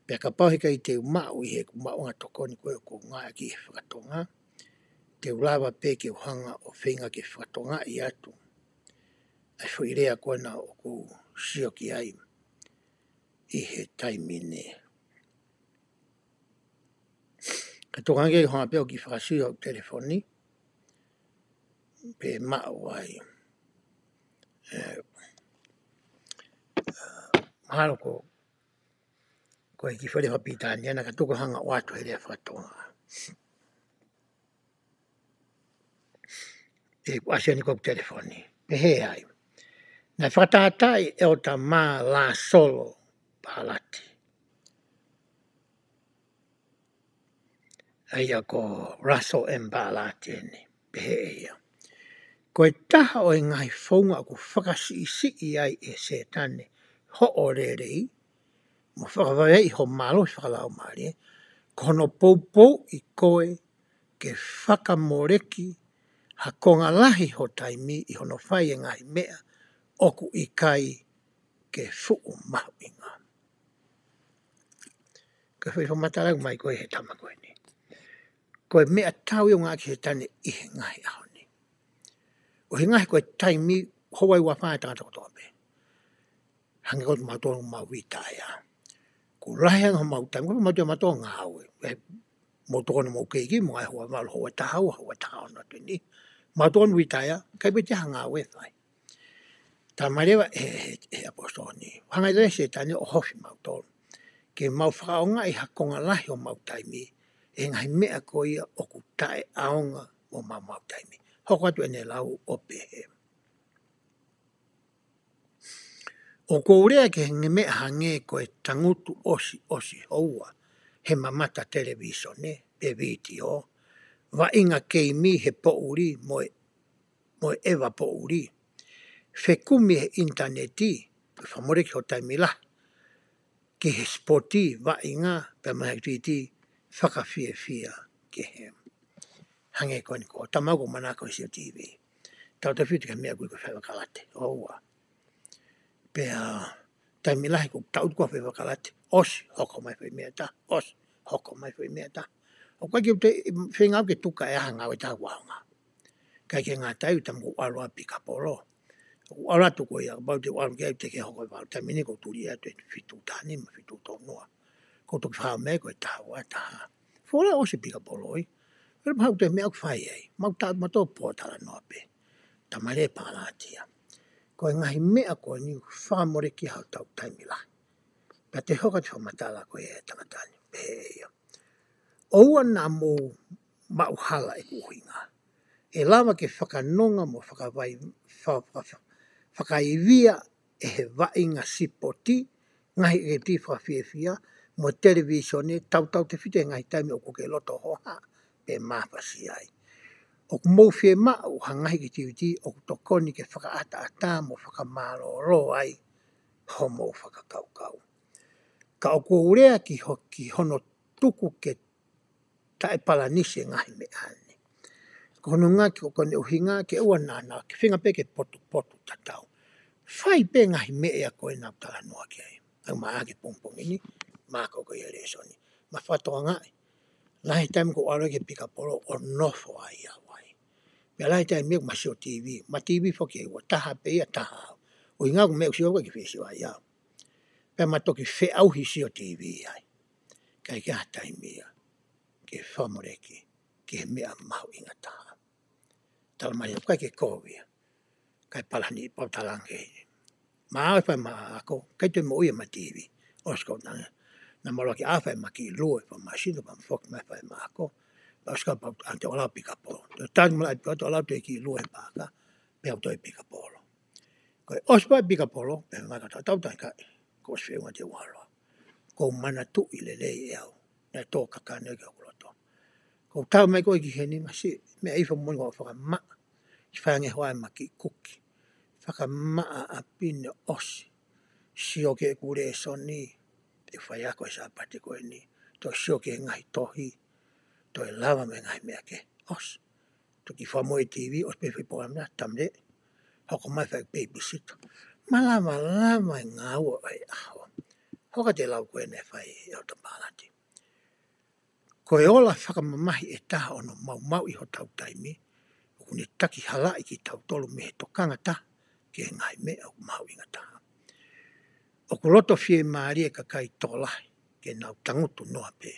Pia ka pauhika i te umau i he ku mawanga tokoni koe o ko ngā ki e whakatonga, te ulawa pe ke uhanga o whinga ke whakatonga i atu. Ai whuirea koe na o ku sio ki ai i he taimine. Ka tokange i honga peo ki whakasui au telefoni, pe mao ai. Mahalo ko e ki whare whapitania na ka toko hanga o atu he rea whakatonga. E ku asia ni ko telefoni. Pe he ai. Na whakatatai e o ta mā la solo pālati. Aia ko Russell M. Barlett ni. Pe he ia. Ko e taha o e ngai whaunga ku whakasi i ai e se tane ho o rerei. Mo whakawai i ho malo i whakalau maari. Kono poupou i koe ke whakamoreki ha konga lahi ho taimi i hono whai e ngai mea oku i kai ke fuu mahu inga. Ka whi whamatarau mai koe he tama koe ni. Koe mea tau i o ngā ki he tane i he ngai aho ni. O he ngai koe taimi howai wa whae tangata kotoa me. Hangi koe mātonu mau wita ia. ku lahianga mautai ko mau te mato ngau mo to no mo ke ki mo ai ho ma ho ta ha no te ni ma to no witaya kai be ta ngau e fai ta marewa apostoni hanga le se tani o hofi mau to ke mau whakaonga i hakonga lahi o mau taimi e ngai mea ko ia o ku tae aonga o mau taimi. Hoko atu ene lau o pehe. O kourea ke nge mea hange ko e tangutu osi houa he mamata televisione pe video wa inga keimi he pouri mo ewa pouri. Whekumi he interneti whamore ki ho taimi lahi. Ke he spoti wa inga pe mahititi whakawhia ke he hange koe ni ko. Tamago manako si o TV. Tau te whitu ka mea kui ko whakakalate. Oua. Pe taimi lahi ko tau kua whakakalate. Osi hoko mai whi mea ta. Osi hoko mai whi mea ta. O kai ki te whengau ke tuka e aha ngau e ta waonga. Kai ke ngā tau tamu alua pika polo. Ora tu ko ia ba te wa ke te ke ho ba te mini ko tu ia te fitu tani ma fitu to no ko to fa me ko ta wa ta fora o se pika poloi per ba te me ak fai ai ma ta ma to po ta no pe ta mare pa la tia ko ngai me ko ni fa more ki ha ta ta mi la pa te ho ka te ma ta la ko e ta tani pe o na mo ma uhala e ku hinga e lava ke whakanonga mo whakawai whakaivia e he wainga sipoti ngahi e ti whawhiawhia mo televisione tau te white ngahi taimi o koke loto hoha pe mawhasi ai. O kumouwhie mau ha ngahi ki tiwiti o kutokoni ke whakaata ata mo whakamaro ro ai homo whakakaukau. Ka o kourea ki hono tuku ke tae palanisi ngahi me ane. Kono ngā ki o kone uhinga ke ua nana ke whinga pe ke potu tatau. Whai pe ngahi mea koe nau tala noa ki ai. Au maa ke pongpong ini, maa koko i resoni. Ma whatoa ngai. Lahi taimi ko aro ke pika polo o nofo ai au ai. Pea lahi taimi mea masio TV. Ma TV whoki e ua taha pe ia taha au. O inga ko mea usio koe ki whesio ai au. Pea ma toki whe au hisio TV ai. Kai ke ha taimi ia. Ke whamoreki. Ke mea mahu inga taha. Tala mai kai ke kovia. Kai palani pautalange. Ma awhai ma ako, kai te mo ia ma TV. Osko nanga. Na maro ki awhai ma ki lue pa masino pa mfok ma awhai ma ako. Osko pa ante olau pika polo. Tani malai pika olau te ki lue pa aka. Pe au toi pika polo. Kai ospa pika polo. Pe maka tau tai kai. Ko oswea te waloa. Ko mana tu i le lei e au. Na tō kakane ke okuloto. Ko tau mai koe ki heni ma si. Me aifa moni ko whaka maa. Whange hoa ma ki kuki. Whaka maa a pine osi. Sio ke kure so ni. Te whai ako e sa pati koe ni. To sio ke ngahi tohi. To e lava me ngahi mea ke osi. To ki whamoe TV. Os pe whipo amna tamre. Hoko mai whai babysit. Malama lama e ngā ua ai aho. Hoka te lau koe ne whai e o tapalati. Ko e ola whakamamahi e taha ono mau i ho tau taimi. Kune taki halai ki tau tolu me he tokanga ta. Ke ngai me au mau inga taha. O kuloto fie maari e kakai tolahi. Ke nau tangutu noa pe.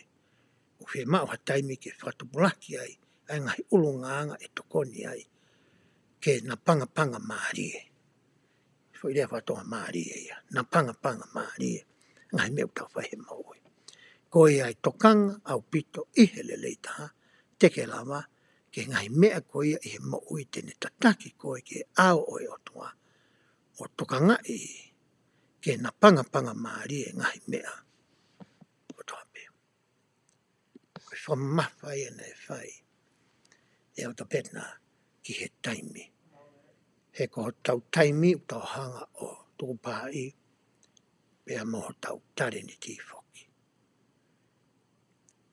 O fie mau ha taimi ke whatupulaki ai. Ai ngai ulunganga e tokoni ai. Ke na panga maari e. Fo idea whatoa maari e ia. Na panga maari e. Ngai me au tau whahe maui. Ko e ai tokanga au pito ihele leitaha. Teke lava. Ke ngai mea ko ia i he mo ui tene tataki koe ke ao oe o tua. O tokanga i ke na panga maari e ngai mea o tua pe. Koe whamawhai e nei whai. E o tapetna ki he taimi. He ko tau taimi u tau hanga o tukupai. Pea mo tau tare ni ti whoki.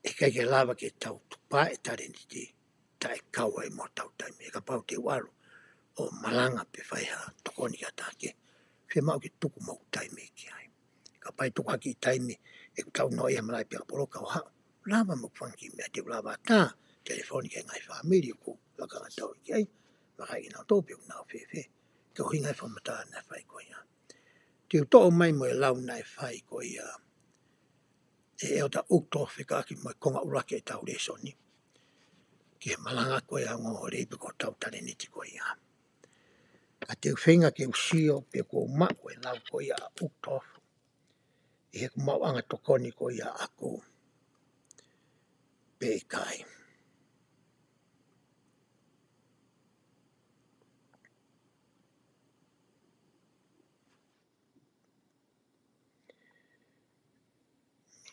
E kai ke lava ke tau tupai tare ni ti. Tai kaua i mo tau taimi. E ka pau te waru. O malanga pe whaiha tokoni ka tāke. Whia mau ki tuku mau taimi ki ai. Ka pai tuku haki taimi. E tau no iha malai pia polo kau hao. Lava mo whanki mea te lava tā. Telefoni ke ngai whamiri ku. Laka ka tau ki ai. Wakai ki nao tōpi o nao whewhe. Ka hui ngai whamata na whai ko ia. Te uto o mai mo e lau nai whai ko ia. e o ta uktofi ka ki mo konga urake tau le soni. Ki he malanga ko ia ngo le pe ko tau tane ni ti ko ia. Ka te whenga ke usio pe ko mau e lau ko ia uktofi. I he kumau anga tokoni ko ia aku pe kai.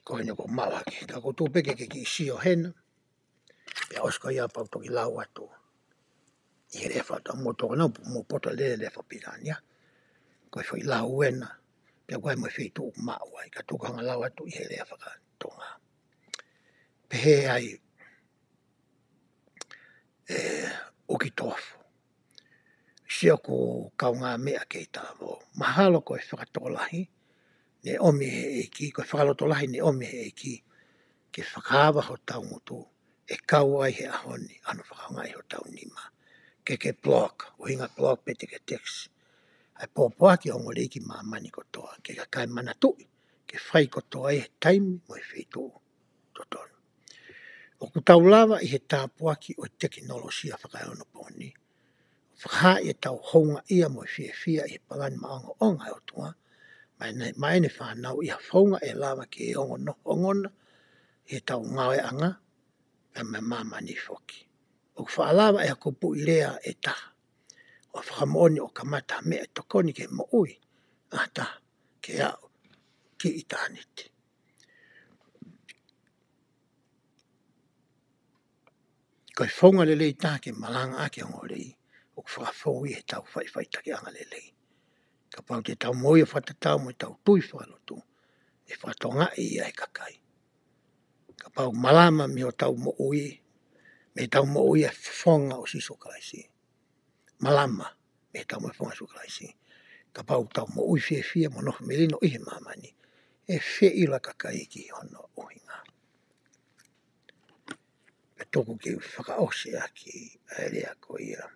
Ko ina ko malaki. Ka ko tūpeke ke ki isio hena. Pe osko ia pau toki lau atu. I he refa ta mo toko nau mo poto le refa pirania. Ko i fwoi lau wena. Pe koe mo whi tu mau ai. Ka tukanga lau atu i he refa ka tonga. Pe he ai uki tofu. Sia ko kaunga mea kei tāwo. Mahalo ko e whakatolahi. Ne omi he eki. Ko e whakalotolahi ne omi he eki. Ke whakawa ho tau mutu. E kau ai he ahoni. Anu whakaunga i ho tau nima. Ke block. Uhinga block pete ke text. Ai pōpua ki ongo reiki mamani kotoa. Ke ka kai mana tui. Ke whai kotoa e he taimi mo e whitu. Totonu. O ku tau lava i he tāpuaki o teknolosia whakaono pōni. Whakaha i tau honga ia mo e whia i he palani maonga onga o tua. Mai ne whanau i ha whaunga e lava ke e ongo no ongona. I he tau ngawe anga. E me mamani whoki. O ku whaalava e ha kupu i rea e taha. O whakamoni o kamata mea tokoni ke mo ui. Ata ke au ki i tāniti. Ko i whaunga le lei tā ke malanga ake ongo rei. O ku whakafou i he tau whai take anga le lei. Ka pau te tau moi o whatatau mo i tau tui whalotu. E whatonga i ai kakai. Ka pau malama mi o tau mo ui. Me tau mo ui e whonga o siso kaisi. Malama me tau mo whonga siso kaisi. Ka pau tau mo ui fia mo noho melino i he mamani. E whi ila kakai ki hono uhinga. E toku ki whakaose aki a rea ko ia.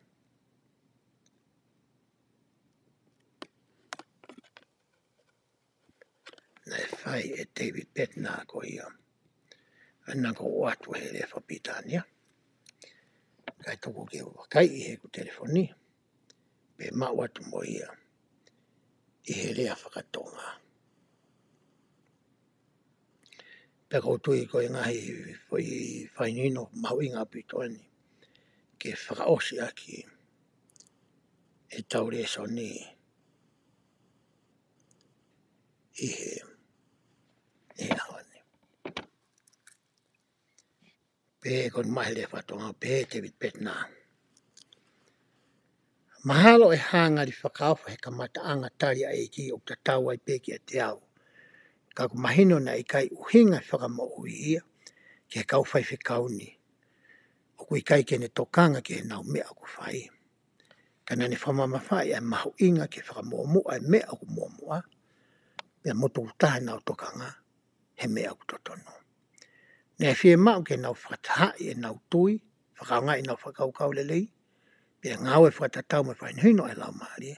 Na e whai e David Bednar ko ia. Ana ko watu he rea whapitania. Kai toku ki wakai i he ku telefoni. Pe ma watu mo ia. I he rea whakatonga. Pe kautui ko i ngahi whainino mauinga pitoani. Ke whakaose aki e tau rea soni i he ahone. Pe kon mahi rea whatonga pe David Bednar. Mahalo e hangari whakawha he kamata anga tari a eki o ta tau ai peki a te au. Ka ku mahino na i kai uhinga whakamo ui ia ke kau whai whikauni. O kui kai kene tokanga ke nau mea ku whai. Ka nani whamama whai e mahu inga ke whakamua ai mea ku mua. Pea motu utahe nau tokanga he mea ku totono. Nea whie mau ke nau whakatahai e nau tui, whakaunga i nau whakaukau lelei. Pea ngau e whakatatau me whainhino e lau maari.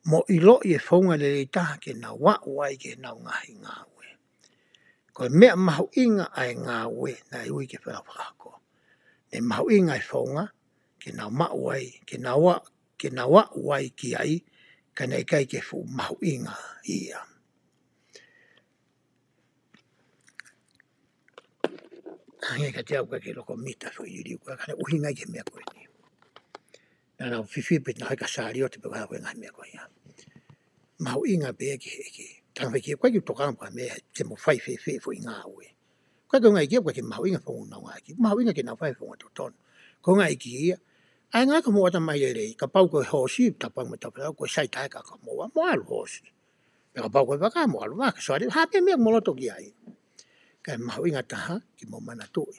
Mo ilo i e whaunga lelei taha ke nau wai ke nau ngahi ngawe. Ko mea mahu inga ai ngawe na i ui ke whakako. Ne mahu inga ai whaunga ke nau wai, ke nau wai ki ai, ka nei kai ke fu mahu inga ia. Nge ka te au ka ke loko mita so i riu ka kane uhinga i ke mea koe ni. Na nau whiwhipit na haika sāri o te peka koe ngai mea koe ia. Mahu inga pe ki heki. Tanga wheki e koe ki tokanga pa mea te mo whai whi fo i ngā ue. Koe ko ngai kia koe ke mahu inga whongu nau ngā ki. Mahu inga ke nau whai whongu to tono. Ko ngai ki ia. Ai ngā ka mua ta mai rei. Ka pau koe hosi ta pau me ta pau koe sai tae ka mua. Mo alu hosi. Pe ka pau koe waka mo alu waka. So ari hape mea moloto ki ai. Kai mahu inga taha ki mo mana tui.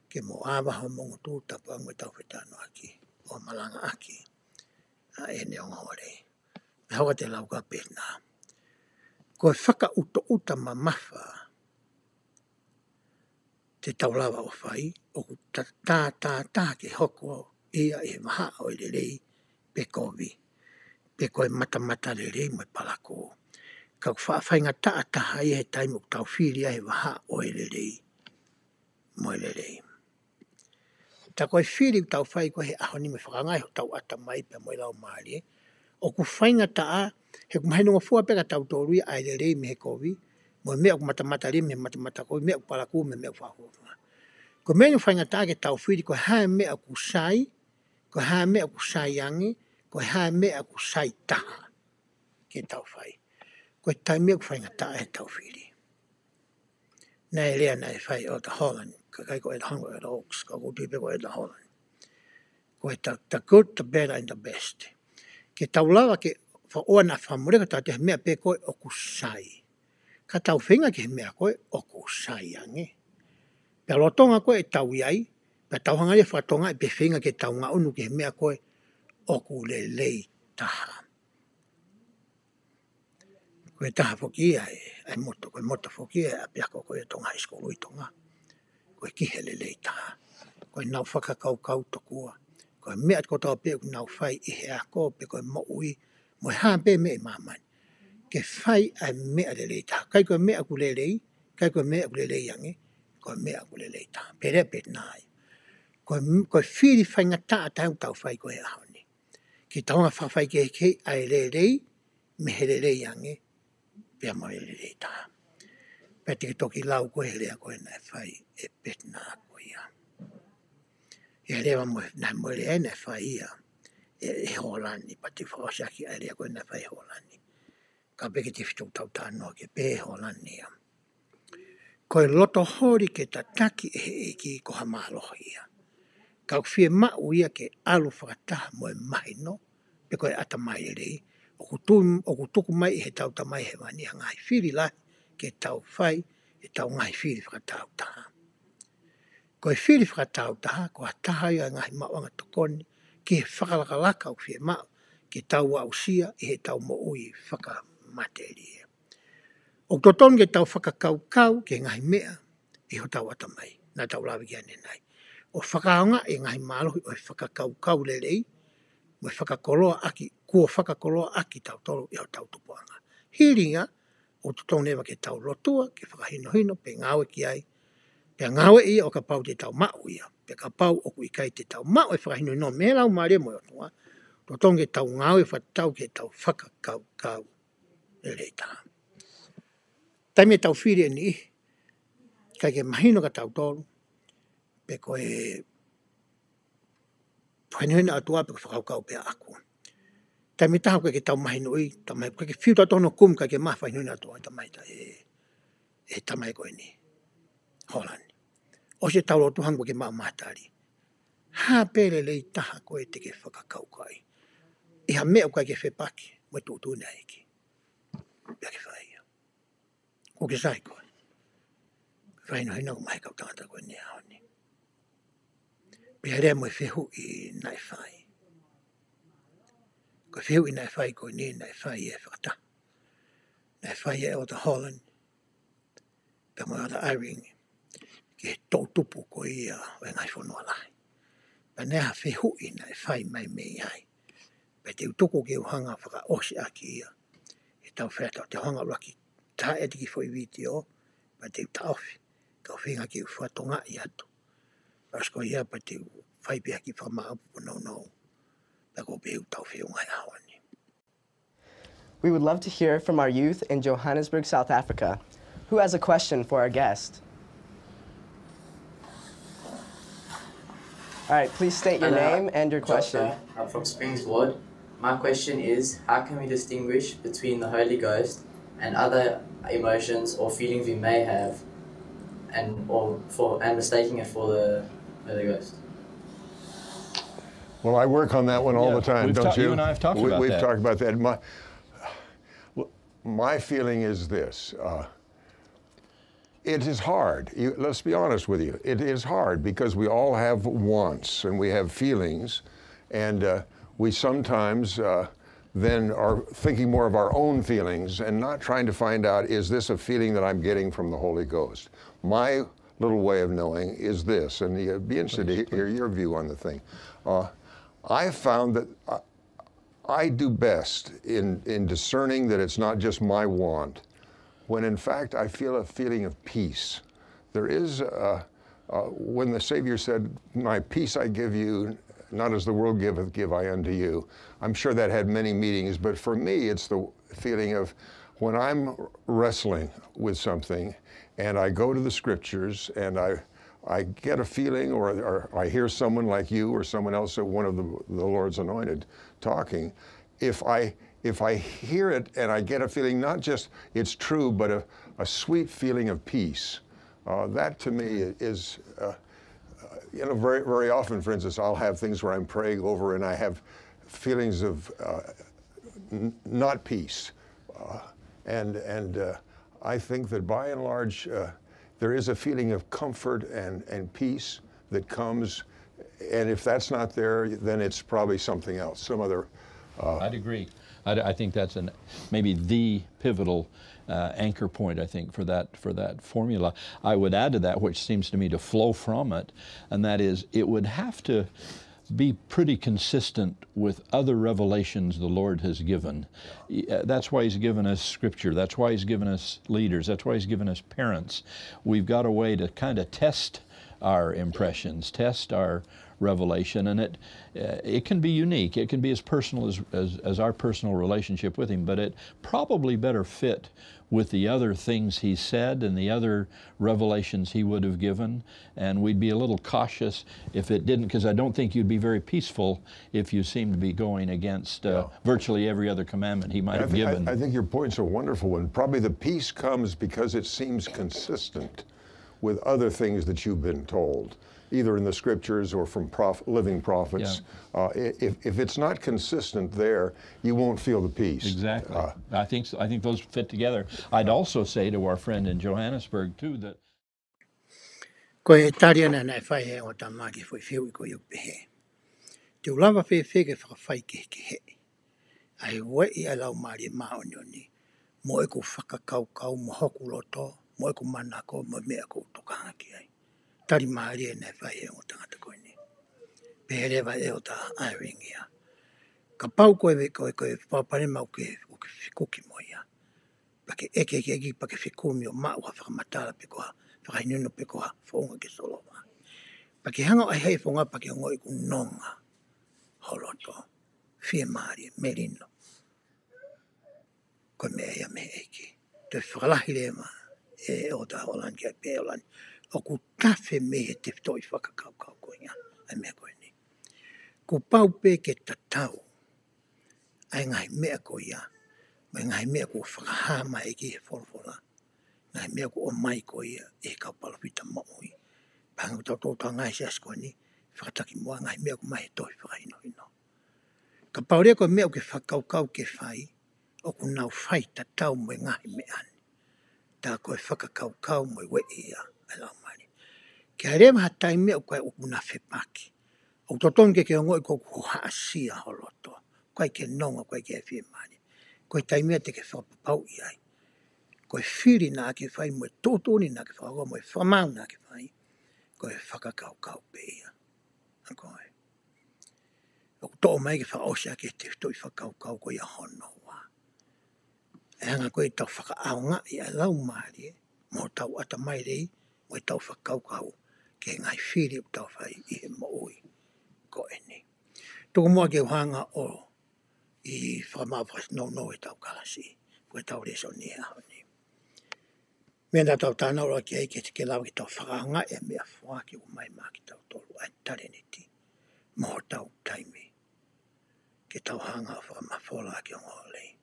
Ke mo awa ho mongo tu ta pau me tau whetano aki. O malanga aki. A e ne onga hore. Me hawa te lau ka pena. Ko whaka uta mamafa te taulawa o whai, o ku tā ke hoko ia e maha o i rei pe kovi. Pe koe mata le rei mo palako. Kau whaafai taa taha i he taimu tau whiri ai waha o e lelei. Mo e lelei. Ta koe whiri tau whai koe he aho ni me whakangai ho tau ata mai pe mo i lau maari e. O ku whainga taa, he kumahinunga fua peka tau tōrui ai lelei me he kovi, mo mea ku matamata ri me matamata kovi, mea ku paraku me mea ku whakofa. Ko mea ngu whainga taa ke tau whiri koe hae mea ku sai, koe hae mea ku sai ange, koe hae mea ku sai taha ke tau whai. Koe tai mea ku whainga taa he tau whiri. Nā e lea nā e whai o the Holland, ka kai ko e hango e the Hawks, ka ko tuipe ko e the Holland. Koe the good, the better and the best. Ke tau lawa ke whaoa na whamureka tā te mea pe koe o ku sai. Ka tau whinga ke mea koe o ku sai ange. Pea lotonga koe e tau iai, pea tau hanga e whatonga e pe whinga ke tau ngā unu ke mea koe o ku lelei taha. Koe taha whoki ai moto, koe moto whoki a piako koe tonga high school tonga. Koe kihe lelei taha. Koe nau whakakau kau tokua. Koe mea ko tau pe nau whai i he ako pe koe mo ui. Mo haa pe me e mamani. Ke whai ai mea lelei taha. Kai koe mea ku lelei, kai koe mea ku lelei ange, koe mea ku lelei taha. Pere pe nai. Koe whiri whainga taa tau tau whai koe ahoni. Ki taunga whawhai ke kei ai lelei, me he lelei ange, pia mo e lelei taha. Pea tiki toki lau koe he lea koe nai whai e pet nā koe ia. E lea nai mo lea nai whai ia e Holani, pati whaosaki ai lea koe nai whai Holani. Ka peke te whitu tau tānoa ke pe Holani ia. Koe loto hori ke ta taki e ki ko hamaloho ia. Kau whie mau ia ke alu whakataha mo e mahino, pe koe ata mai e rei, o ku tuku mai i he tau tamai he wani, ha ngai whiri lai ke tau whai, e tau ngai whiri whakatau taha. Koe whiri whakatau taha, ko a taha ia ngai mawanga tokoni, ki he whakalakalaka o whie mau, ke tau au sia i he tau mo ui whakamateria. O toton ke tau whakakau ke ngai mea, i ho tau ata mai, nā tau lawi ki ane nai. O whakaonga e ngai mālohi o whakakau lelei, mo whakakoloa aki, kua whakakoloa aki tau toro i ho tau tupuanga. Hiringa, o tutonga ke tau lotua, ke whakahino pe ngawe ki ai, pe ngawe ia o ka pau te tau mau ia, pe ka pau o kui kai te tau mau e whakahino no, me lau maare mo yotua, tutonga ke tau ngawe whatau ke tau whakakau lelei taha. Taime tau whiri e ni, kai ke mahino ka tau toro, pe koe whainhuina atua pe whakaukau pe aku. Tai me taha koe ke tau mahino i, tamai, koe ke whiu tau tono kum kai ke maha whainhuina atua, tamai ta tamai koe ni, Holland. O se tau lotu hango ke maa mahatari. Hā pere lei taha koe te ke whakakau kai. Iha mea koe ke whepaki, mo tūtūna eki. Pea ke whaia. Ko ke sai koe. Whainhuina ko mahi kau tangata koe ni haoni. Pea rea mo e whehu i nai whai. Ko whehu i nai whai koe ni nai whai e whakata. Nai whai e o the Holland. Pea mo o the Iring. Ke tau tupu koe ia o e ngai whanua lai. Pea neha whehu i nai whai mai mei ai. Pea te utuko ke uhanga whaka osi aki ia. E tau whetau te hanga laki. Tā e tiki fo i viti o. Pea te utawhi. Kau whinga ki uwhatonga i atu. Pasko ia pa te whai pia ki whamaapu no. We would love to hear from our youth in Johannesburg, South Africa, who has a question for our guest. All right, please state your name and your question. I'm from Springs Ward. My question is, how can we distinguish between the Holy Ghost and other emotions or feelings we may have and mistaking it for the Holy Ghost? Well, I work on that one all the time, don't you? You and I have talked about that. We've talked about that. My feeling is this. It is hard. Let's be honest with you. It is hard because we all have wants and we have feelings, and we sometimes then are thinking more of our own feelings and not trying to find out, is this a feeling that I'm getting from the Holy Ghost? My little way of knowing is this, and you'd be interested to hear your view on the thing. I found that I do best in discerning that it's not just my want, when in fact I feel a feeling of peace. There is, when the Savior said, "My peace I give you, not as the world giveth, give I unto you." I'm sure that had many meanings, but for me it's the feeling of when I'm wrestling with something and I go to the scriptures and I get a feeling, or I hear someone like you or someone else, one of the Lord's anointed, talking. If I hear it and I get a feeling, not just it's true, but a sweet feeling of peace, that to me is, you know, very, very often, for instance, I'll have things where I'm praying over and I have feelings of not peace. I think that by and large, there is a feeling of comfort and peace that comes, and if that's not there, then it's probably something else, some other. I'd agree. I think that's maybe the pivotal anchor point, I think, for that formula. I would add to that, which seems to me to flow from it, and that is it would have to be pretty consistent with other revelations the Lord has given. That's why He's given us Scripture. That's why He's given us leaders. That's why He's given us parents. We've got a way to kind of test our impressions, test our revelation, and it can be unique. It can be as personal as our personal relationship with Him, but it probably better fit with the other things He said and the other revelations He would have given, and we'd be a little cautious if it didn't, because I don't think you'd be very peaceful if you seemed to be going against virtually every other commandment He might have given. I think your point's a wonderful one. Probably the peace comes because it seems consistent with other things that you've been told, either in the scriptures or from living prophets. Yeah. If it's not consistent there, you won't feel the peace. Exactly. I think those fit together. I'd also say to our friend in Johannesburg too that Ko e tariana nei whai he o ta maki fwoi whiu ko iu pehe. Te ulawa whiwhi whakawhai ke he. Ai wei a lau maari maonioni. Mo e ko whakakaukau mo hoku loto, mo e ko manako mo mea ko tokanga ki ai. Tari maari e nei whai he o tangata koe ni. Peherewa e o ta airingia. Ka pau koe koe whapare mau ke whikuki mo ia. Pake eke pake whikumi o maa wa whakamatara pe koha, whakainunu pe koha, whaunga ke solowa. Pake hanga ai hei whaunga pake ngoi ku nonga, holoto, whia maari, merino. Koe mea ia me eke. Te whakalahi rema e o ta holani kia pe holani. O ku tawhi me he te toi whakakaukau koe ngā, ai mea koe ni. Ku pau pe ke tatau, ai ngai mea koe ia, mai ngai mea ko whakahama e ki he wholawhola. Ngai mea ko o mai koe ia e kau palawhita maui. Pangu tau tōtau ngai se asko ni, whakataki mua ngai mea ko mai he toi whakaino hino. Ka paurea koe mea ke whakaukau ke whai, o ku nau whai tatau mo e ngahi me ani. Tā koe whakakaukau mo e we ia, ai lau mani. Ke harewa hatai mea koe o kuna whepaki. O toton ke ngoi ko ku haasia holoto. Koe ke nonga, koe ke whia mani. Koe taimea te ke whapapau i ai. Koe whiri nā ke whai, mo e tōtoni nā ke whakakoa, mo e whamau nā ke whai. Koe whakakaukau pe ia. Koe. O tō mai ke whaosia ke te toi whakaukau koe ia hono wā. E hanga koe tau whakaaunga i a lau maari, mo tau ata mai rei, mo e tau whakaukau ke ngai whiri o tau whai i he mooi. Koe ni. Tuku mua ke uhanga o i whakamawhas no e tau kalasi. Koe tau reso ni e aho ni. Mena tau tāna ora ki eike te ke lau ki tau whakaanga e mea whaaki o mai maa ki tau tolu ai tareniti. Mo tau taimi. Ke tau hanga o whakamawhola ki o ngolei.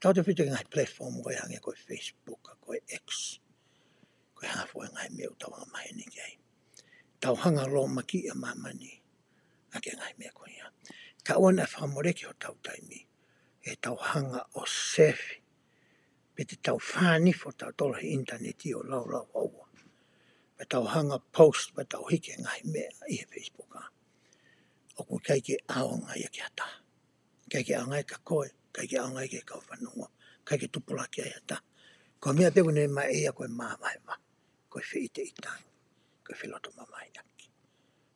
Tau te whitu ngai platform koe hange koe Facebook, koe X. Koe hafo e ngai mea tau hanga maheni kei. Tau hanga lo maki e mamani. Ake ngai mea koe ia. Ka ona e whakamoreki o tau taimi. E tau hanga o sefi. Pe te tau whanifo tau tola he interneti o lau aua. Pe tau hanga post, pe tau hike ngai mea i he Facebook a. O ku keike aonga i ke ata. Keike aonga i ka koe, keike aonga i ke kau whanunga. Keike tupulaki ai ata. Ko mea peku ne mai ea koe maa vaiwa. Koe whiite i tangi. Koe whiloto mamai aki.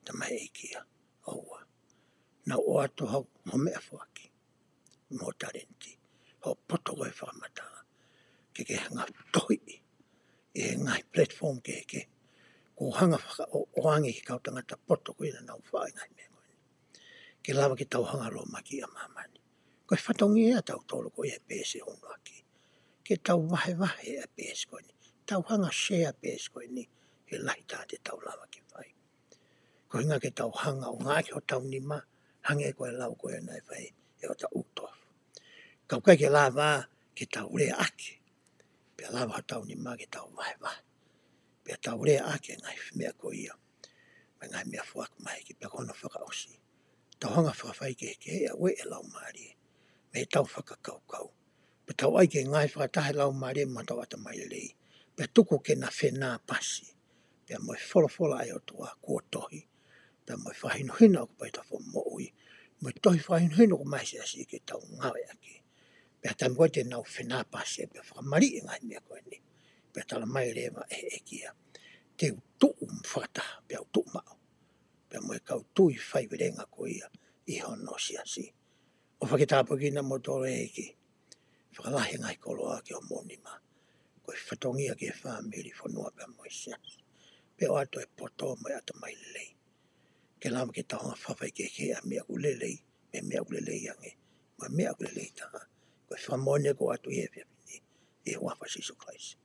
Ta mai e kia. Aua. Na o ato hau, ho mea whaki. mo talenti ho poto koe whamata ke hanga toi e ngai platform ke ko hanga whaka o angi ki kau tangata poto koe na nau whae ngai mea koe ke lawa ki tau hanga roa maki a mamani koe whatongi ea tau tolo koe e pēse hono aki ke tau wahe e pēse koe ni tau hanga share pēse koe ni he lahi tāte tau lawa ki whai ko hinga ke tau hanga o ngā ki ho tau ni ma hange koe lau koe nai whai e o ta utof kau kai ke lawa ke tau rea aki pe lawa ho tau ni ma ke tau wahe pe tau rea aki ngai mea koe ia me ngai mea fuak mai ki pe kono whaka osi tau hanga whakawhai ke hea we e lau maari me tau whakakau pe tau ai ke ngai whakatahe lau maari ma tau ata mai lei pe tuku ke na whenā pasi pe moi wholofola ai o tua kua tohi pe moi whahino hina o kupai tawho mo ui moi tohi whahino hina o mai se asi ke tau ngawe aki pe tam koe te nau whenā pasi pe whakamari e ngai mea koe ni pe tala mai rewa e kia te utuu mwhakataha pe utuu mao pe moi kau tui whaiwirenga koe ia I hono si asi o whakitapo ki na motore eki whakalahi ngai koloa ki o monima koe whatongia ki e whamiri whanua pe moi si asi pe o ato e poto mai ata mai lei ke lama ki tahonga whawhai ke a mea ulelei me mea ulelei ange ma mea ulelei taha koe whamonia ko atu e whiawhini e wafa Sisu Christ